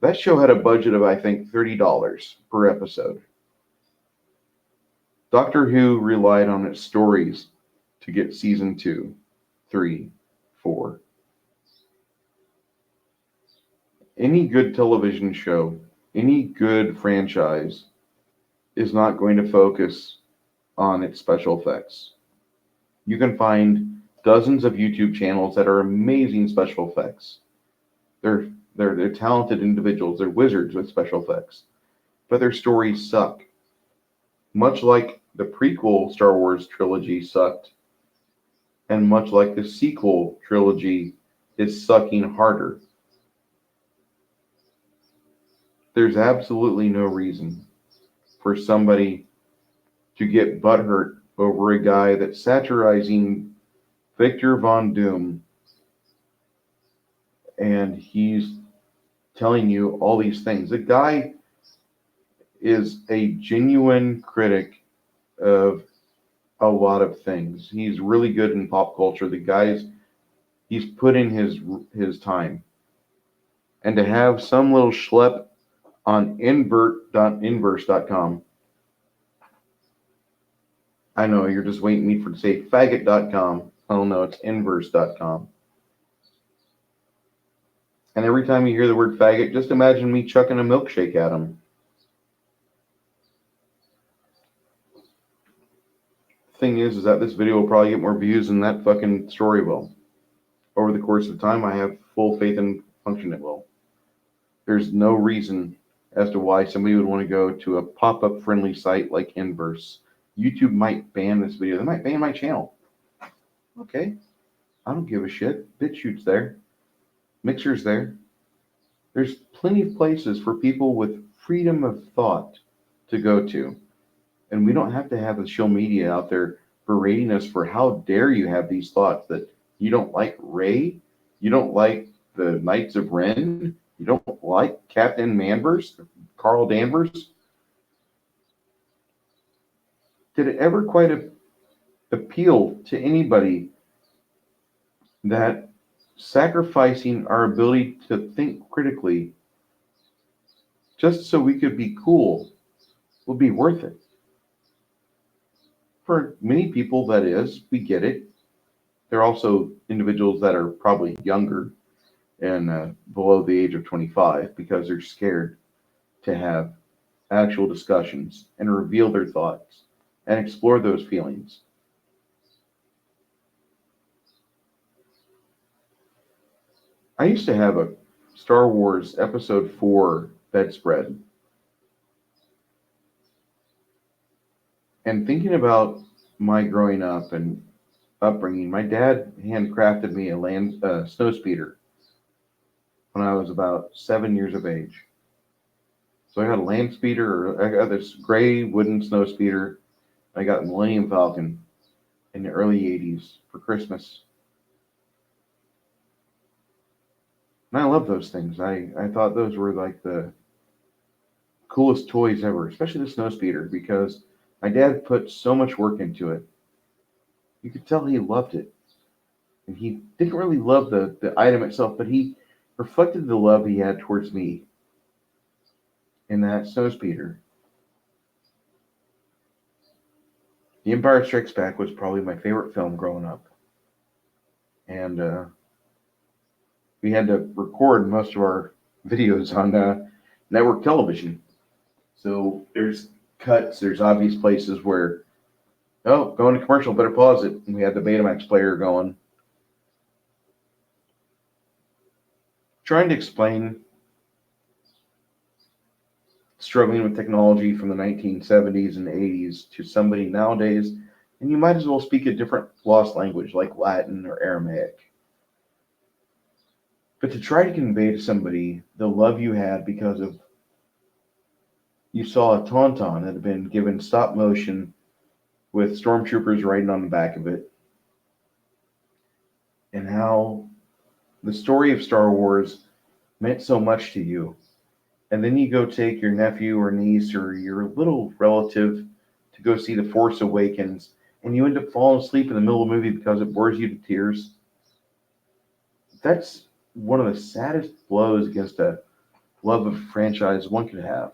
That show had a budget of, I think, $30 per episode. Doctor Who relied on its stories to get season 2, 3, 4. Any good television show, any good franchise is not going to focus on its special effects. You can find dozens of YouTube channels that are amazing special effects. They're talented individuals. They're wizards with special effects. But their stories suck. Much like the prequel Star Wars trilogy sucked, and much like the sequel trilogy is sucking harder. There's absolutely no reason for somebody to get butthurt over a guy that's satirizing Victor Von Doom, and he's telling you all these things. The guy is a genuine critic of a lot of things. He's really good in pop culture. He's put in his time. And to have some little schlep on inverts.com, I know you're just waiting me for to say faggot.com. Oh no, it's inverts.com. And every time you hear the word faggot, just imagine me chucking a milkshake at him. thing is that this video will probably get more views than that fucking story will. Over the course of time, I have full faith and function it will. There's no reason as to why somebody would want to go to a pop-up friendly site like Inverse. YouTube might ban this video. They might ban my channel. Okay. I don't give a shit. BitChute's there. Mixer's there. There's plenty of places for people with freedom of thought to go to. And we don't have to have the show media out there berating us for how dare you have these thoughts that you don't like Rey, you don't like the Knights of Ren, you don't like Captain Manverse, Carl Danvers. Did it ever quite appeal to anybody that sacrificing our ability to think critically just so we could be cool would be worth it? For many people, that is, we get it. There are also individuals that are probably younger and below the age of 25 because they're scared to have actual discussions and reveal their thoughts and explore those feelings. I used to have a Star Wars Episode 4 bedspread. And thinking about my growing up and upbringing, my dad handcrafted me a snowspeeder when I was about 7 years of age. So I got a land speeder, or I got this gray wooden snowspeeder. I got a Millennium Falcon in the early 80s for Christmas. And I love those things. I thought those were like the coolest toys ever, especially the snowspeeder, because my dad put so much work into it. You could tell he loved it. And he didn't really love the item itself, but he reflected the love he had towards me in that snowspeeder. The Empire Strikes Back was probably my favorite film growing up. And we had to record most of our videos on network television. So there's cuts, there's obvious places where, oh, going to commercial, better pause it. And we had the Betamax player going. Trying to explain struggling with technology from the 1970s and 80s to somebody nowadays, and you might as well speak a different lost language like Latin or Aramaic. But to try to convey to somebody the love you had because of you saw a Tauntaun that had been given stop motion with stormtroopers riding on the back of it, and how the story of Star Wars meant so much to you. And then you go take your nephew or niece or your little relative to go see The Force Awakens, and you end up falling asleep in the middle of the movie because it bores you to tears. That's one of the saddest blows against a love of a franchise one could have.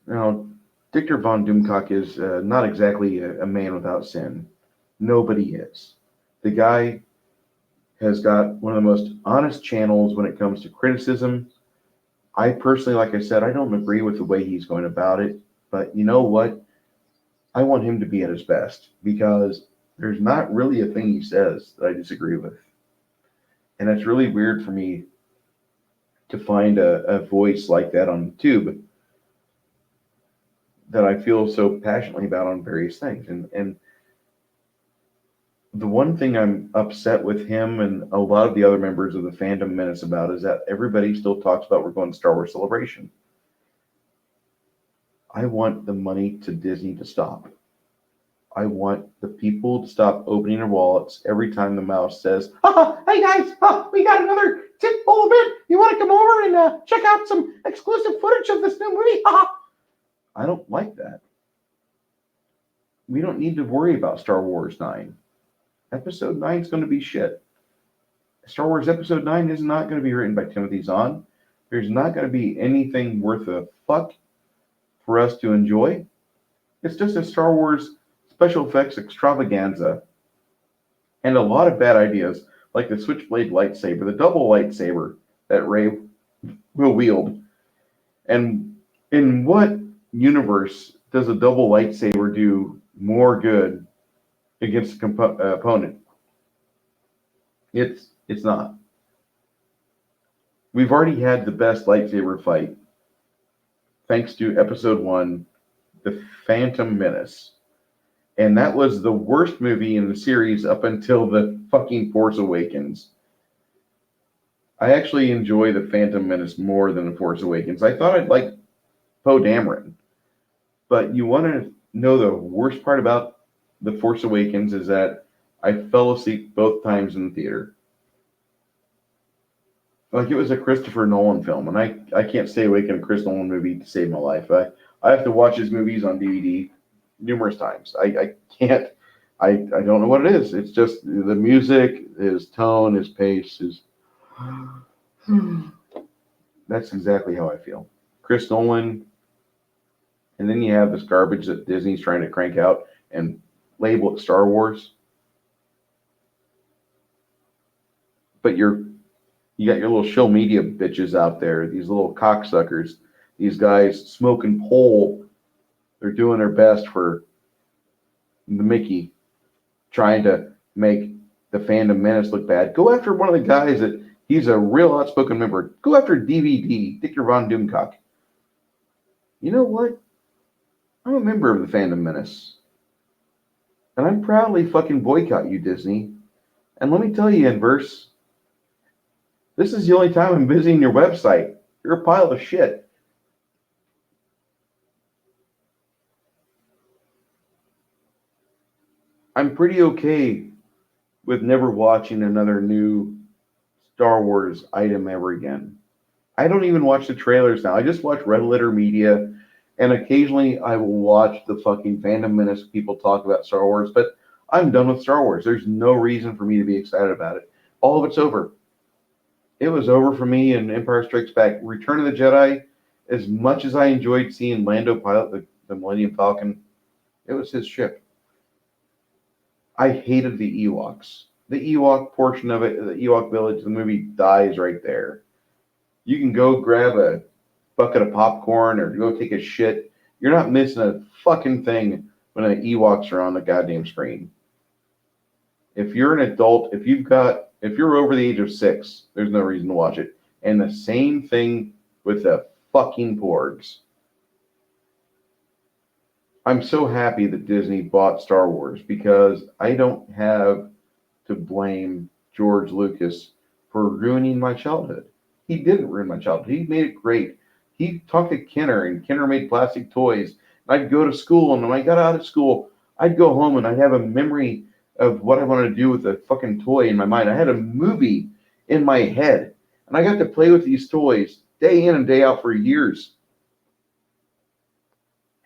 Now, Dieter von Doomcock is not exactly a man without sin. Nobody is. The guy has got one of the most honest channels when it comes to criticism. I personally, like I said, I don't agree with the way he's going about it, but you know what? I want him to be at his best because there's not really a thing he says that I disagree with. And it's really weird for me to find a voice like that on YouTube that I feel so passionately about on various things. And the one thing I'm upset with him and a lot of the other members of the Fandom Menace about is that everybody still talks about we're going to Star Wars Celebration. I want the money to Disney to stop. I want the people to stop opening their wallets every time the mouse says, hey guys, we got another tentpole event. You want to come over and check out some exclusive footage of this new movie? I don't like that. We don't need to worry about Star Wars 9. Episode 9 is going to be shit. Star Wars Episode 9 is not going to be written by Timothy Zahn. There's not going to be anything worth a fuck for us to enjoy. It's just a Star Wars special effects extravaganza and a lot of bad ideas, like the switchblade lightsaber, the double lightsaber that Rey will wield. And in what universe does a double lightsaber do more good against the opponent? It's not. We've already had the best lightsaber fight thanks to episode 1, The Phantom Menace. And that was the worst movie in the series up until the fucking Force Awakens. I actually enjoy The Phantom Menace more than The Force Awakens. I thought I'd like Poe Dameron. But you want to know the worst part about The Force Awakens is that I fell asleep both times in the theater. Like, it was a Christopher Nolan film, and I can't stay awake in a Chris Nolan movie to save my life. I have to watch his movies on DVD numerous times. I can't. I don't know what it is. It's just the music, his tone, his pace, his... That's exactly how I feel. Chris Nolan, and then you have this garbage that Disney's trying to crank out and label it Star Wars. But you got your little show media bitches out there, these little cocksuckers, these guys smoking pole. They're doing their best for the Mickey, trying to make the Fandom Menace look bad. Go after one of the guys that he's a real outspoken member. Go after DVD, Dictor Von Doomcock. You know what? I'm a member of the Fandom Menace. And I proudly fucking boycott you, Disney. And let me tell you, Inverse, this is the only time I'm visiting your website. You're a pile of shit. I'm pretty okay with never watching another new Star Wars item ever again. I don't even watch the trailers now. I just watch Red Letter Media, and occasionally I will watch the fucking Fandom Menace people talk about Star Wars, but I'm done with Star Wars. There's no reason for me to be excited about it. All of it's over. It was over for me in Empire Strikes Back. Return of the Jedi, as much as I enjoyed seeing Lando pilot the Millennium Falcon, it was his ship. I hated the Ewoks. The Ewok portion of it, the Ewok village, the movie dies right there. You can go grab a bucket of popcorn or go take a shit. You're not missing a fucking thing when the Ewoks are on the goddamn screen. If you're an adult, if you're over the age of 6, there's no reason to watch it. And the same thing with the fucking Porgs. I'm so happy that Disney bought Star Wars because I don't have to blame George Lucas for ruining my childhood. He didn't ruin my childhood. He made it great. He talked to Kenner, and Kenner made plastic toys. I'd go to school, and when I got out of school, I'd go home, and I'd have a memory of what I wanted to do with a fucking toy in my mind. I had a movie in my head, and I got to play with these toys day in and day out for years.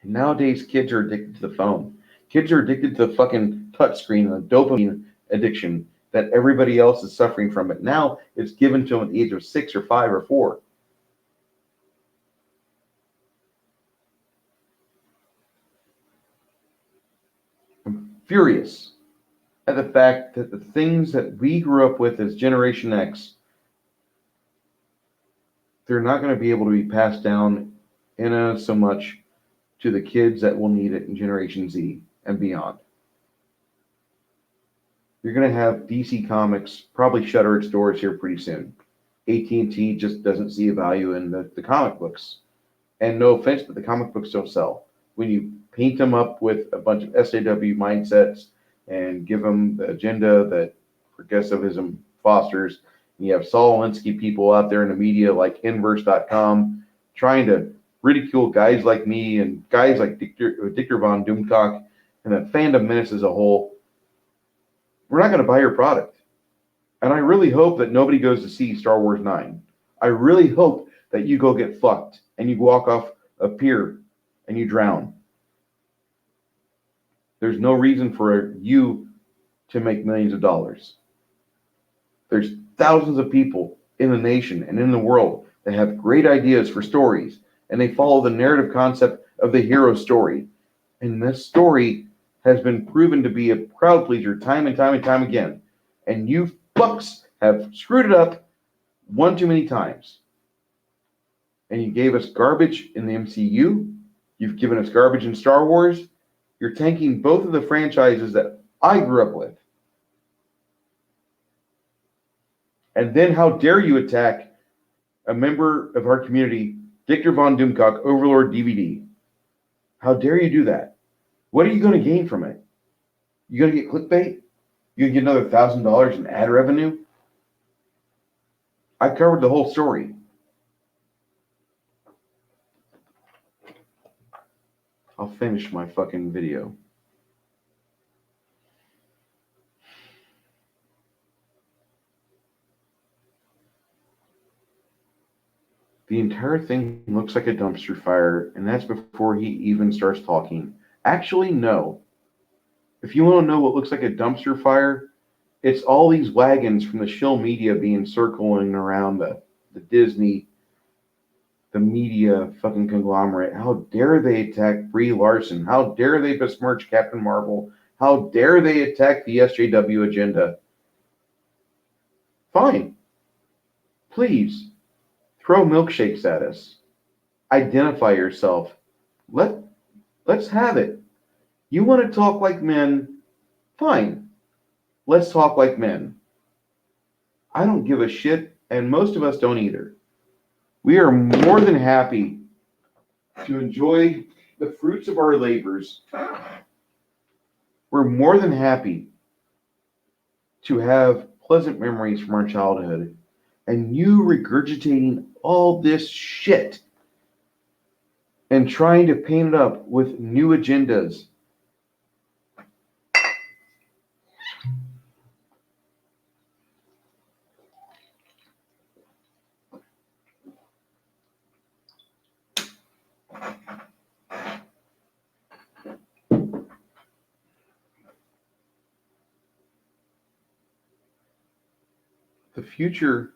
And nowadays, kids are addicted to the phone. Kids are addicted to the fucking touchscreen and the dopamine addiction that everybody else is suffering from. It now it's given to them at the age of 6 or 5 or 4. I'm furious at the fact that the things that we grew up with as Generation X, they're not going to be able to be passed down in so much to the kids that will need it in Generation Z and beyond. You're going to have DC Comics probably shutter its doors here pretty soon. AT&T just doesn't see a value in the comic books. And no offense, but the comic books don't sell. When you paint them up with a bunch of SJW mindsets and give them the agenda that progressivism fosters, and you have Saul Alinsky people out there in the media like inverts.com trying to ridicule guys like me and guys like Dictor Von Doomcock and the Fandom Menace as a whole, we're not going to buy your product. And I really hope that nobody goes to see Star Wars 9. I really hope that you go get fucked and you walk off a pier and you drown. There's no reason for you to make millions of dollars. There's thousands of people in the nation and in the world that have great ideas for stories, and they follow the narrative concept of the hero story. And this story has been proven to be a crowd pleaser time and time and time again. And you fucks have screwed it up one too many times. And you gave us garbage in the MCU, You've given us garbage in Star Wars. You're tanking both of the franchises that I grew up with. And then how dare you attack a member of our community, Victor Von Doomcock, Overlord DVD. How dare you do that? What are you going to gain from it? You going to get clickbait? You going to get another $1,000 in ad revenue? I covered the whole story. I'll finish my fucking video. The entire thing looks like a dumpster fire, and that's before he even starts talking. Actually, no. If you want to know what looks like a dumpster fire, it's all these wagons from the shill media being circling around the Disney, the media fucking conglomerate. How dare they attack Brie Larson? How dare they besmirch Captain Marvel? How dare they attack the SJW agenda? Fine. Please. Throw milkshakes at us. Identify yourself. Let's have it. You want to talk like men? Fine. Let's talk like men. I don't give a shit, and most of us don't either. We are more than happy to enjoy the fruits of our labors. We're more than happy to have pleasant memories from our childhood. And you regurgitating all this shit and trying to paint it up with new agendas. The future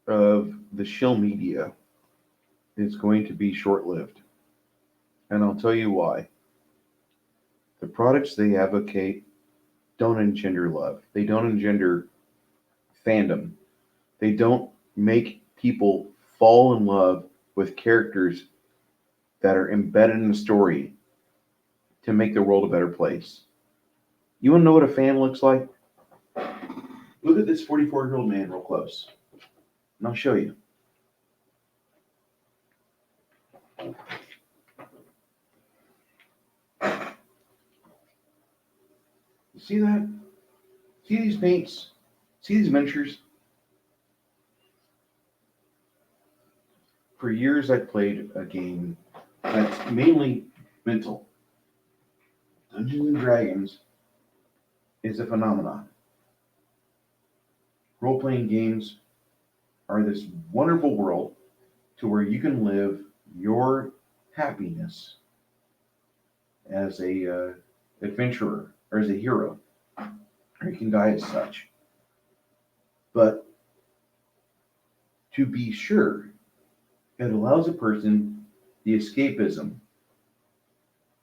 of the shill media is going to be short-lived. And I'll tell you why. The products they advocate don't engender love. They don't engender fandom. They don't make people fall in love with characters that are embedded in the story to make the world a better place. You want to know what a fan looks like? Look at this 44-year-old man real close, and I'll show you. You see that? See these paints? See these miniatures? For years, I played a game that's mainly mental. Dungeons and Dragons is a phenomenon. Role-playing games are this wonderful world to where you can live your happiness as a adventurer or as a hero, or you can die as such. But to be sure, it allows a person the escapism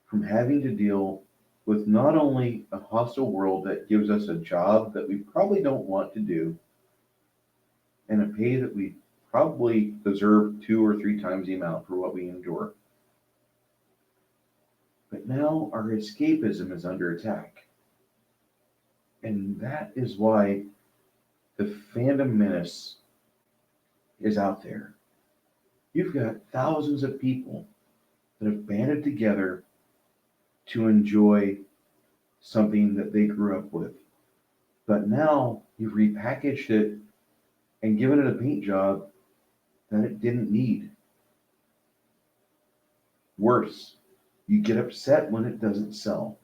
from having to deal with not only a hostile world that gives us a job that we probably don't want to do and a pay that we probably deserve 2 or 3 times the amount for what we endure. But now our escapism is under attack. And that is why the Fandom Menace is out there. You've got thousands of people that have banded together to enjoy something that they grew up with. But now you've repackaged it and given it a paint job that it didn't need. Worse, you get upset when it doesn't sell.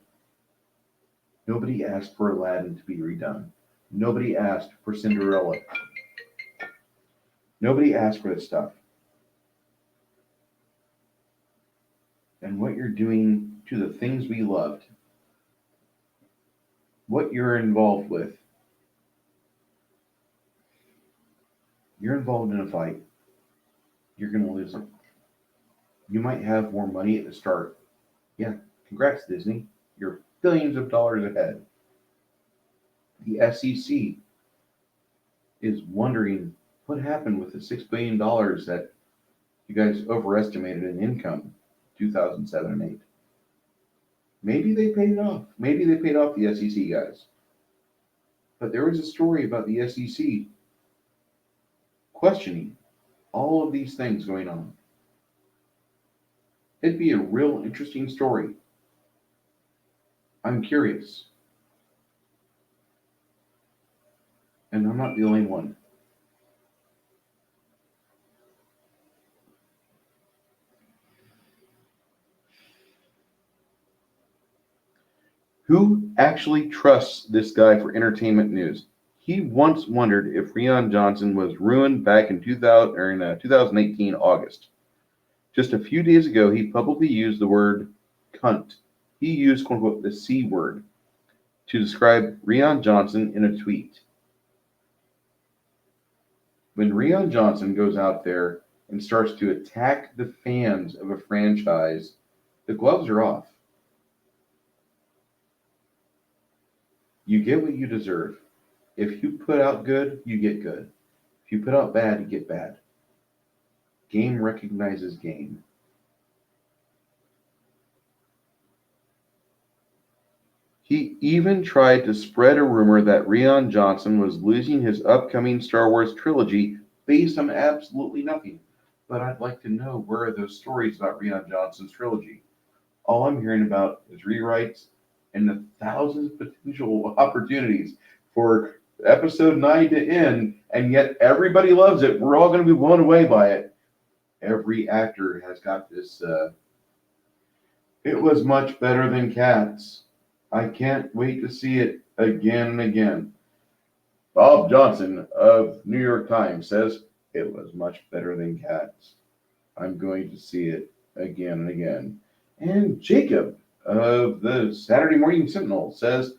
Nobody asked for Aladdin to be redone. Nobody asked for Cinderella. Nobody asked for this stuff. And what you're doing to the things we loved, what you're involved with, you're involved in a fight. You're going to lose it. You might have more money at the start. Yeah, congrats, Disney. You're billions of dollars ahead. The SEC is wondering what happened with the $6 billion that you guys overestimated in income. 2007 and 8. Maybe they paid it off. Maybe they paid off the SEC guys. But there was a story about the SEC questioning all of these things going on. It'd be a real interesting story. I'm curious. And I'm not the only one. Who actually trusts this guy for entertainment news? He once wondered if Rian Johnson was ruined back in 2018 August. Just a few days ago, he publicly used the word cunt. He used, quote unquote, the C word to describe Rian Johnson in a tweet. When Rian Johnson goes out there and starts to attack the fans of a franchise, the gloves are off. You get what you deserve. If you put out good, you get good. If you put out bad, you get bad. Game recognizes game. He even tried to spread a rumor that Rian Johnson was losing his upcoming Star Wars trilogy based on absolutely nothing. But I'd like to know, where are those stories about Rian Johnson's trilogy? All I'm hearing about is rewrites and the thousands of potential opportunities for episode 9 to end, and yet everybody loves it. We're all going to be blown away by it. Every actor has got this, it was much better than Cats. I can't wait to see it again and again. Bob Johnson of New York Times says, it was much better than Cats. I'm going to see it again and again. And Jacob of the Saturday Morning Sentinel says,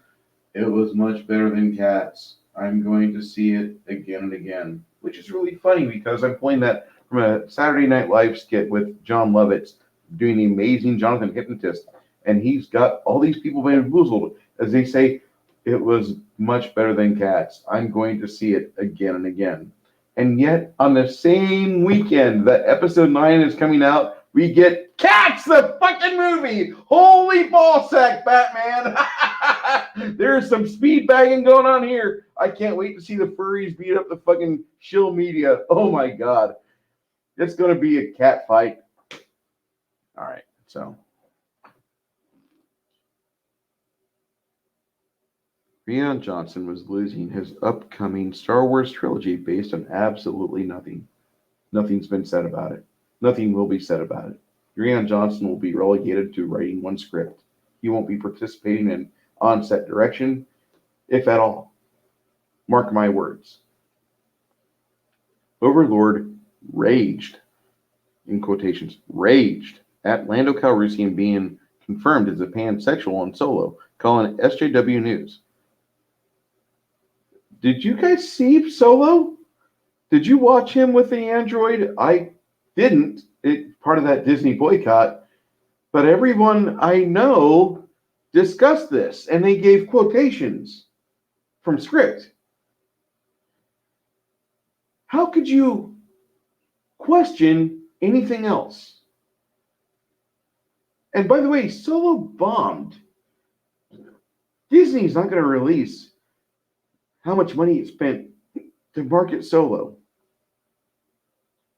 it was much better than Cats. I'm going to see it again and again. Which is really funny because I'm pulling that from a Saturday Night Live skit with John Lovitz doing the amazing Jonathan Hypnotist. And he's got all these people bamboozled as they say, it was much better than Cats. I'm going to see it again and again. And yet, on the same weekend that episode 9 is coming out, we get Cats, the fucking movie! Holy ballsack, Batman! There's some speed bagging going on here. I can't wait to see the furries beat up the fucking shill media. Oh my god. It's going to be a cat fight. All right, so. Rian Johnson was losing his upcoming Star Wars trilogy based on absolutely nothing. Nothing's been said about it. Nothing will be said about it. Rian Johnson will be relegated to writing one script. He won't be participating in on-set direction, if at all. Mark my words. Overlord raged, in quotations, raged at Lando Calrissian being confirmed as a pansexual on Solo, calling SJW News. Did you guys see Solo? Did you watch him with the android? I didn't. It's part of that Disney boycott. But everyone I know discussed this, and they gave quotations from script. How could you question anything else? And by the way, Solo bombed. Disney's not going to release how much money it spent to market Solo.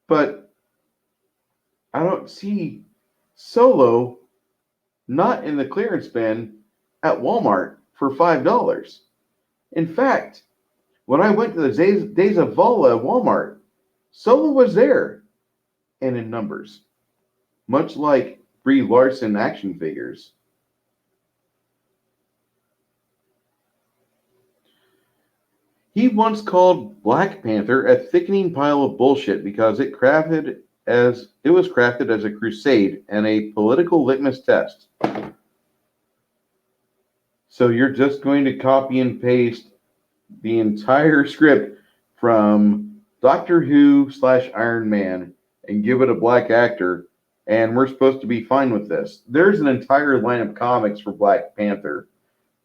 But I don't see Solo not in the clearance bin at Walmart for $5. In fact, when I went to the Days of Vala Walmart, Solo was there and in numbers, much like Brie Larson action figures. He once called Black Panther a thickening pile of bullshit because it was crafted as a crusade and a political litmus test. So you're just going to copy and paste the entire script from Doctor Who / Iron Man and give it a black actor, and we're supposed to be fine with this. There's an entire line of comics for Black Panther,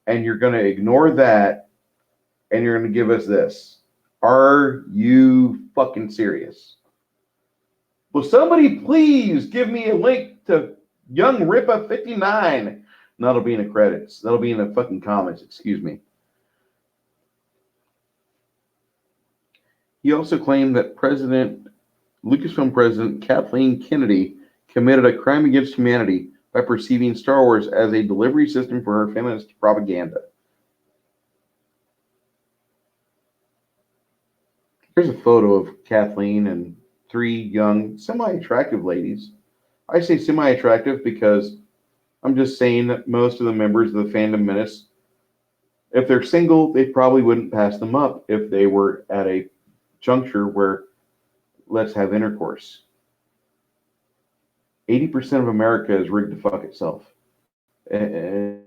and you're going to ignore that, and you're going to give us this. Are you fucking serious? Will somebody please give me a link to Young Ripa 59. And that'll be in the credits. That'll be in the fucking comments, excuse me. He also claimed that Lucasfilm President Kathleen Kennedy committed a crime against humanity by perceiving Star Wars as a delivery system for her feminist propaganda. Here's a photo of Kathleen and 3 young, semi-attractive ladies. I say semi-attractive because I'm just saying that most of the members of the Fandom Menace, if they're single, they probably wouldn't pass them up if they were at a juncture where let's have intercourse. 80% of America is rigged to fuck itself. And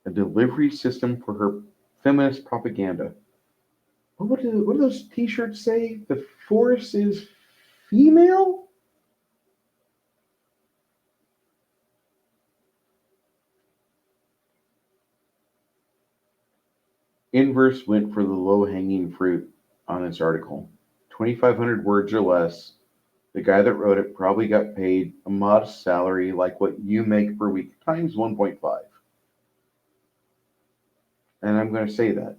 a delivery system for her feminist propaganda. What do those t-shirts say? The Force is female? Inverse went for the low-hanging fruit on this article. 2,500 words or less. The guy that wrote it probably got paid a modest salary like what you make per week times 1.5. And I'm going to say that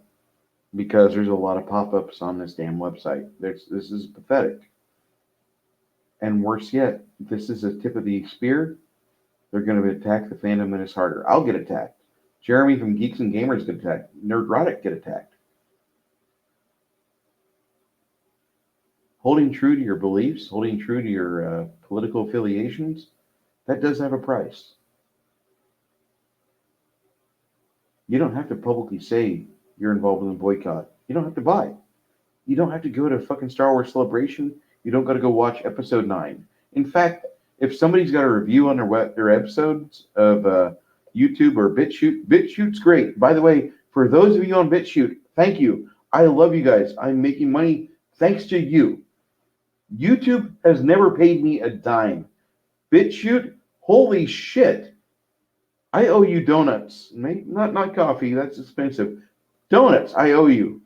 because there's a lot of pop-ups on this damn website. This is pathetic. And worse yet, this is a tip of the spear. They're going to attack the Fandom Menace harder. I'll get attacked. Jeremy from Geeks and Gamers get attacked. Nerdrotic get attacked. Holding true to your beliefs, holding true to your political affiliations, that does have a price. You don't have to publicly say you're involved in a boycott. You don't have to buy. You don't have to go to a fucking Star Wars Celebration. You don't got to go watch Episode 9. In fact, if somebody's got a review on their episodes of YouTube or BitChute, BitChute's great. By the way, for those of you on BitChute, thank you. I love you guys. I'm making money thanks to you. YouTube has never paid me a dime. BitChute, holy shit. I owe you donuts. Not coffee, that's expensive. Donuts, I owe you.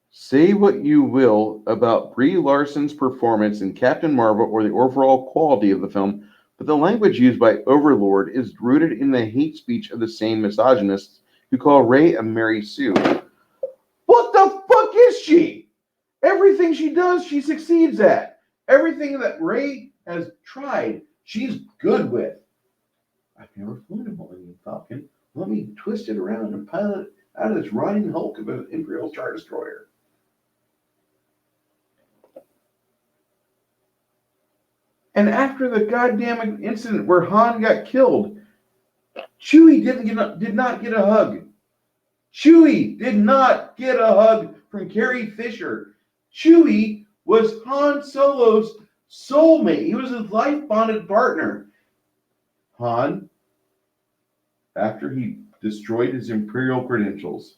Say what you will about Brie Larson's performance in Captain Marvel or the overall quality of the film, but the language used by Overlord is rooted in the hate speech of the same misogynists who call Rey a Mary Sue. What the fuck is she? Everything she does, she succeeds at. Everything that Rey has tried, she's good with. I've never flown a Millennium Falcon. Let me twist it around and pilot it out of this rotting hulk of an Imperial Star Destroyer. And after the goddamn incident where Han got killed, Chewie did not get a hug. Chewie did not get a hug from Carrie Fisher. Chewie was Han Solo's soulmate. He was his life-bonded partner. Han, after he destroyed his Imperial credentials,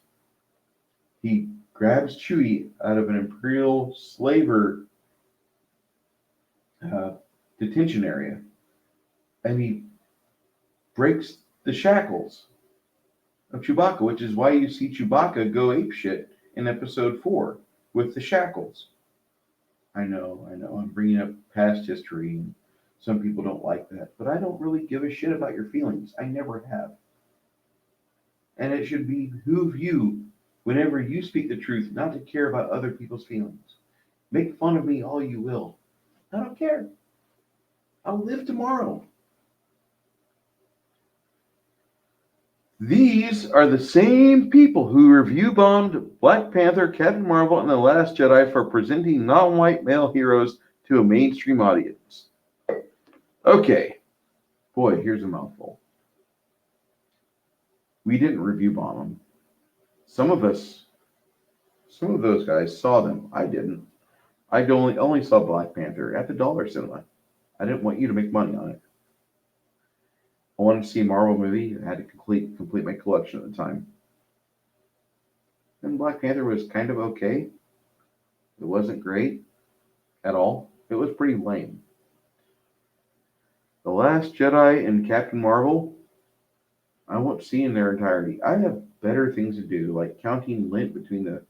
he grabs Chewie out of an Imperial slaver detention area, and he breaks the shackles of Chewbacca, which is why you see Chewbacca go apeshit in Episode 4 with the shackles. I know, I'm bringing up past history, and some people don't like that, but I don't really give a shit about your feelings. I never have. And it should behoove you, whenever you speak the truth, not to care about other people's feelings. Make fun of me all you will. I don't care. I'll live tomorrow. These are the same people who review bombed Black Panther, Captain Marvel, and The Last Jedi for presenting non-white male heroes to a mainstream audience. Okay. Boy, here's a mouthful. We didn't review bomb them. Some of those guys saw them. I didn't. I only saw Black Panther at the Dollar Cinema. I didn't want you to make money on it. I wanted to see a Marvel movie. I had to complete my collection at the time. And Black Panther was kind of okay. It wasn't great at all. It was pretty lame. The Last Jedi and Captain Marvel, I won't see in their entirety. I have better things to do, like counting lint between the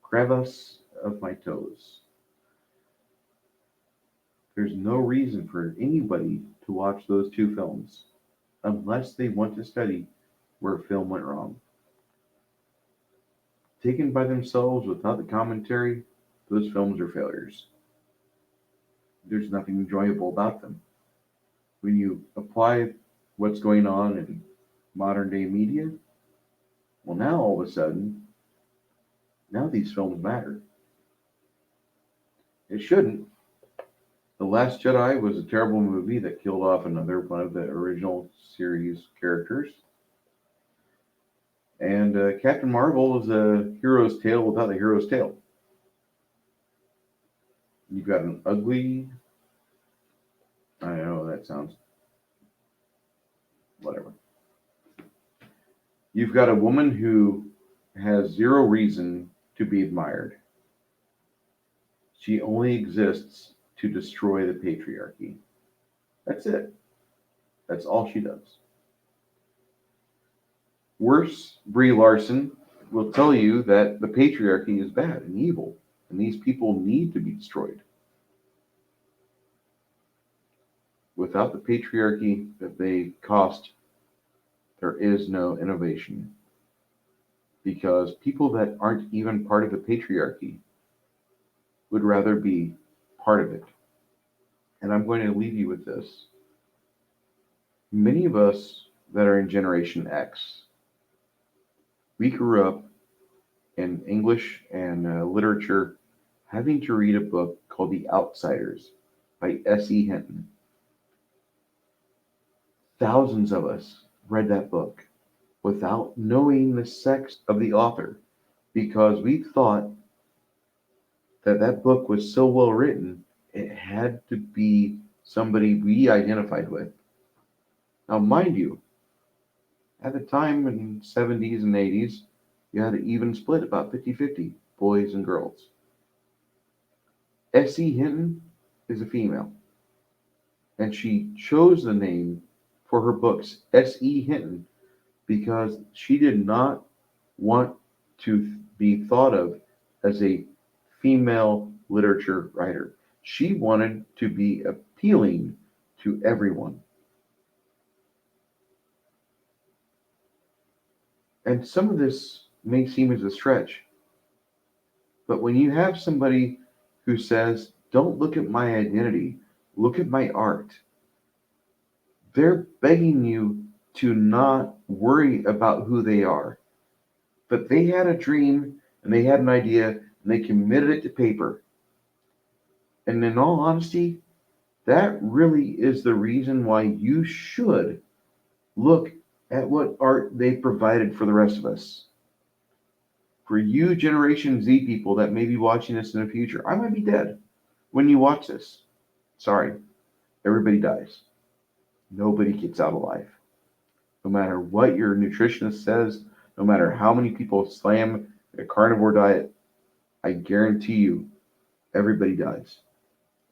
crevice of my toes. There's no reason for anybody to watch those two films unless they want to study where a film went wrong. Taken by themselves without the commentary, those films are failures. There's nothing enjoyable about them. When you apply what's going on in modern day media, well, now all of a sudden, now these films matter. It shouldn't. The Last Jedi was a terrible movie that killed off another one of the original series characters. And Captain Marvel is a hero's tale without a hero's tale. You've got an ugly, I know that sounds, whatever. You've got a woman who has zero reason to be admired. She only exists to destroy the patriarchy. That's it. That's all she does. Worse, Brie Larson will tell you that the patriarchy is bad and evil, and these people need to be destroyed. Without the patriarchy that they cost, there is no innovation. Because people that aren't even part of the patriarchy would rather be part of it. And I'm going to leave you with this. Many of us that are in Generation X, we grew up in English and literature having to read a book called The Outsiders by S.E. Hinton. Thousands of us read that book without knowing the sex of the author because we thought that that book was so well written, it had to be somebody we identified with. Now, mind you, at the time in the 70s and 80s, you had an even split, about 50-50, boys and girls. S.E. Hinton is a female, and she chose the name for her books, S.E. Hinton, because she did not want to be thought of as a female literature writer. She wanted to be appealing to everyone. And some of this may seem as a stretch, but when you have somebody who says, don't look at my identity, look at my art, they're begging you to not worry about who they are. But they had a dream and they had an idea and they committed it to paper. And in all honesty, that really is the reason why you should look at what art they provided for the rest of us. For you Generation Z people that may be watching this in the future, I might be dead when you watch this. Sorry, everybody dies. Nobody gets out alive. No matter what your nutritionist says, no matter how many people slam a carnivore diet, I guarantee you, everybody dies.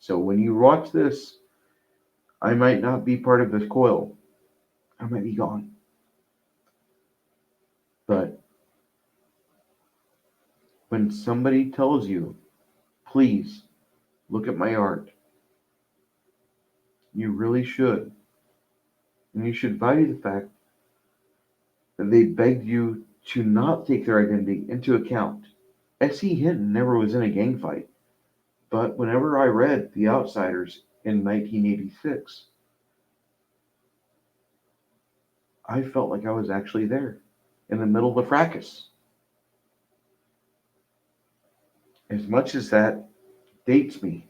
So when you watch this, I might not be part of this coil. I might be gone. But when somebody tells you, please look at my art, you really should. And you should value the fact that they begged you to not take their identity into account. S.E. Hinton never was in a gang fight. But whenever I read The Outsiders in 1986, I felt like I was actually there in the middle of the fracas. As much as that dates me,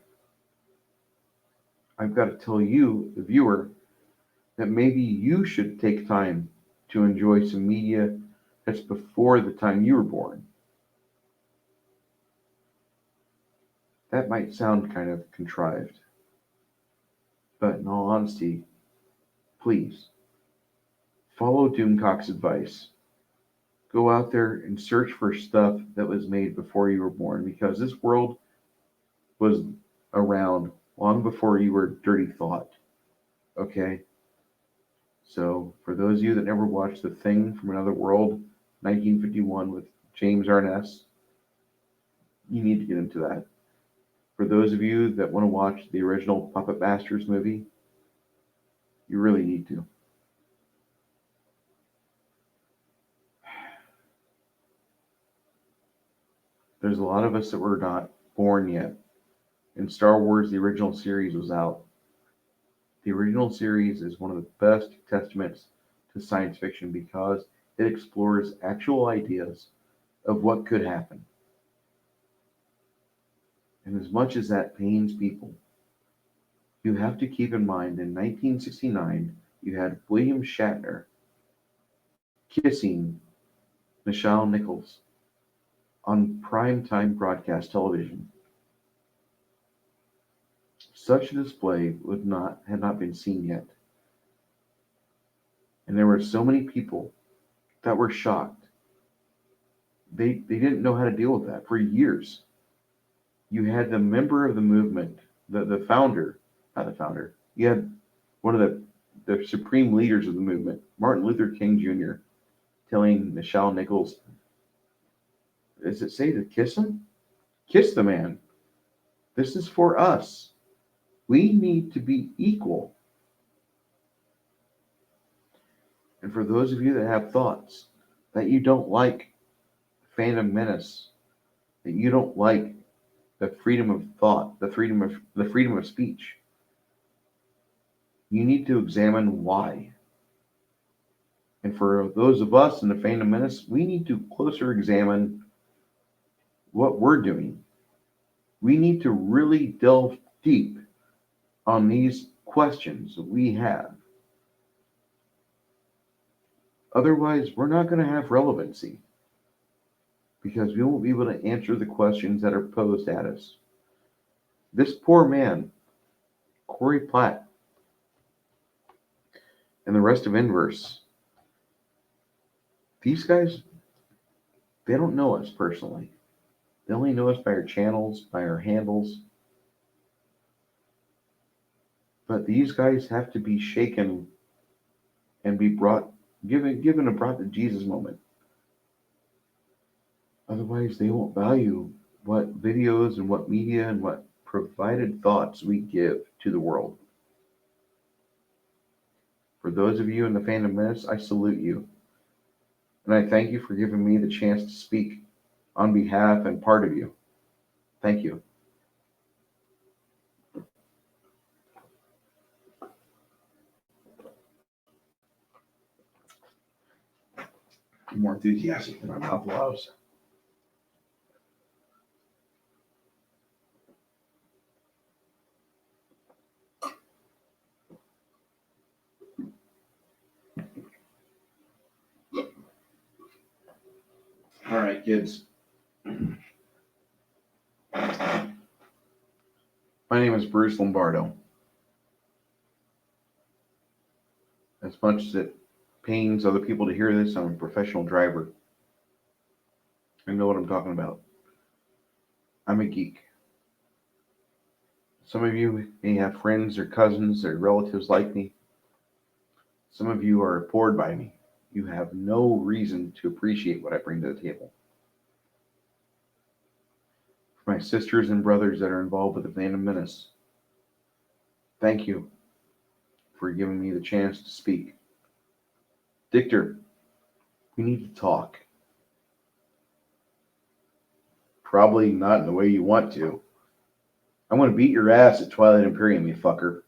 I've got to tell you, the viewer, that maybe you should take time to enjoy some media that's before the time you were born. That might sound kind of contrived, but in all honesty, please follow Doomcock's advice. Go out there and search for stuff that was made before you were born, because this world was around long before you were dirty thought. Okay? So, for those of you that never watched The Thing from Another World, 1951 with James Arness. You need to get into that. For those of you that want to watch the original Puppet Masters movie, you really need to. There's a lot of us that were not born yet. And Star Wars, the original series, was out. The original series is one of the best testaments to science fiction because it explores actual ideas of what could happen. And as much as that pains people, you have to keep in mind in 1969, you had William Shatner kissing Nichelle Nichols on primetime broadcast television. Such a display had not been seen yet. And there were so many people that were shocked. They didn't know how to deal with that for years. You had the member of the movement, the founder, not the founder, you had one of the supreme leaders of the movement, Martin Luther King Jr., telling Nichelle Nichols, does it say to kiss him? Kiss the man. This is for us. We need to be equal. And for those of you that have thoughts that you don't like Fandom Menace, that you don't like the freedom of thought, the freedom of speech, you need to examine why. And for those of us in the Fandom Menace, we need to closer examine what we're doing. We need to really delve deep on these questions that we have. Otherwise, we're not going to have relevancy because we won't be able to answer the questions that are posed at us. This poor man, Corey Platt, and the rest of Inverse, these guys, they don't know us personally. They only know us by our channels, by our handles. But these guys have to be shaken and be given a brought to Jesus moment. Otherwise, they won't value what videos and what media and what provided thoughts we give to the world. For those of you in the Fandom Menace, I salute you. And I thank you for giving me the chance to speak on behalf and part of you. Thank you. I'm more enthusiastic than my mouth allows. All right, kids. My name is Bruce Lombardo. As much as it pains other people to hear this, I'm a professional driver. I know what I'm talking about. I'm a geek. Some of you may have friends or cousins or relatives like me. Some of you are bored by me. You have no reason to appreciate what I bring to the table. For my sisters and brothers that are involved with the Fandom Menace, thank you for giving me the chance to speak. Dictor, we need to talk. Probably not in the way you want to. I'm going to beat your ass at Twilight Imperium, you fucker.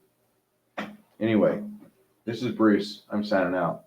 Anyway, this is Bruce. I'm signing out.